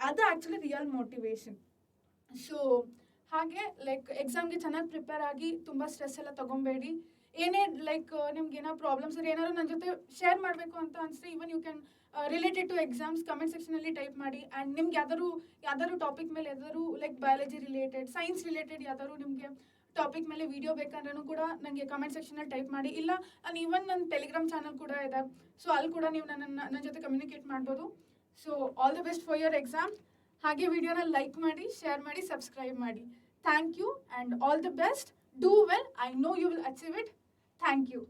ಅದು ಆ್ಯಕ್ಚುಲಿ ರಿಯಲ್ ಮೋಟಿವೇಶನ್. ಸೊ ಹಾಗೆ ಲೈಕ್ ಎಕ್ಸಾಮ್ಗೆ ಚೆನ್ನಾಗಿ ಪ್ರಿಪೇರ್ ಆಗಿ, ತುಂಬ ಸ್ಟ್ರೆಸ್ ಎಲ್ಲ ತೊಗೊಬೇಡಿ. ಏನೇ ಲೈಕ್ ನಿಮ್ಗೆ ಏನೋ ಪ್ರಾಬ್ಲಮ್ಸ್ ಇದ್ರೆ, ಏನಾದ್ರು ನನ್ನ ಜೊತೆ ಶೇರ್ ಮಾಡಬೇಕು ಅಂತ ಅನಿಸಿದ್ರೆ, even you can related to exams comment ಸೆಕ್ಷನಲ್ಲಿ ಟೈಪ್ ಮಾಡಿ. ಆ್ಯಂಡ್ ನಿಮ್ಗೆ ಯಾವ್ದಾದ್ರು ಟಾಪಿಕ್ ಮೇಲೆ ಯಾವ್ದಾದ್ರು like biology related, science related ಯಾವ್ದಾದ್ರು ನಿಮಗೆ ಟಾಪಿಕ್ ಮೇಲೆ ವಿಡಿಯೋ ಬೇಕಂದ್ರೂ ಕೂಡ ನನಗೆ ಕಮೆಂಟ್ ಸೆಕ್ಷನಲ್ಲಿ ಟೈಪ್ ಮಾಡಿ. ಇಲ್ಲ ನಾನು ಇವನ್ ನನ್ನ ಟೆಲಿಗ್ರಾಮ್ ಚಾನಲ್ ಕೂಡ ಇದೆ, ಸೊ ಅಲ್ಲಿ ಕೂಡ ನೀವು ನನ್ನ ಜೊತೆ ಕಮ್ಯುನಿಕೇಟ್ ಮಾಡ್ಬೋದು. So all the best for your exam. ಹಾಗೆ ವಿಡಿಯೋನ ಲೈಕ್ ಮಾಡಿ, ಶೇರ್ ಮಾಡಿ, ಸಬ್ಸ್ಕ್ರೈಬ್ ಮಾಡಿ. Thank you and all the best. Do well. I know you will achieve it. Thank you.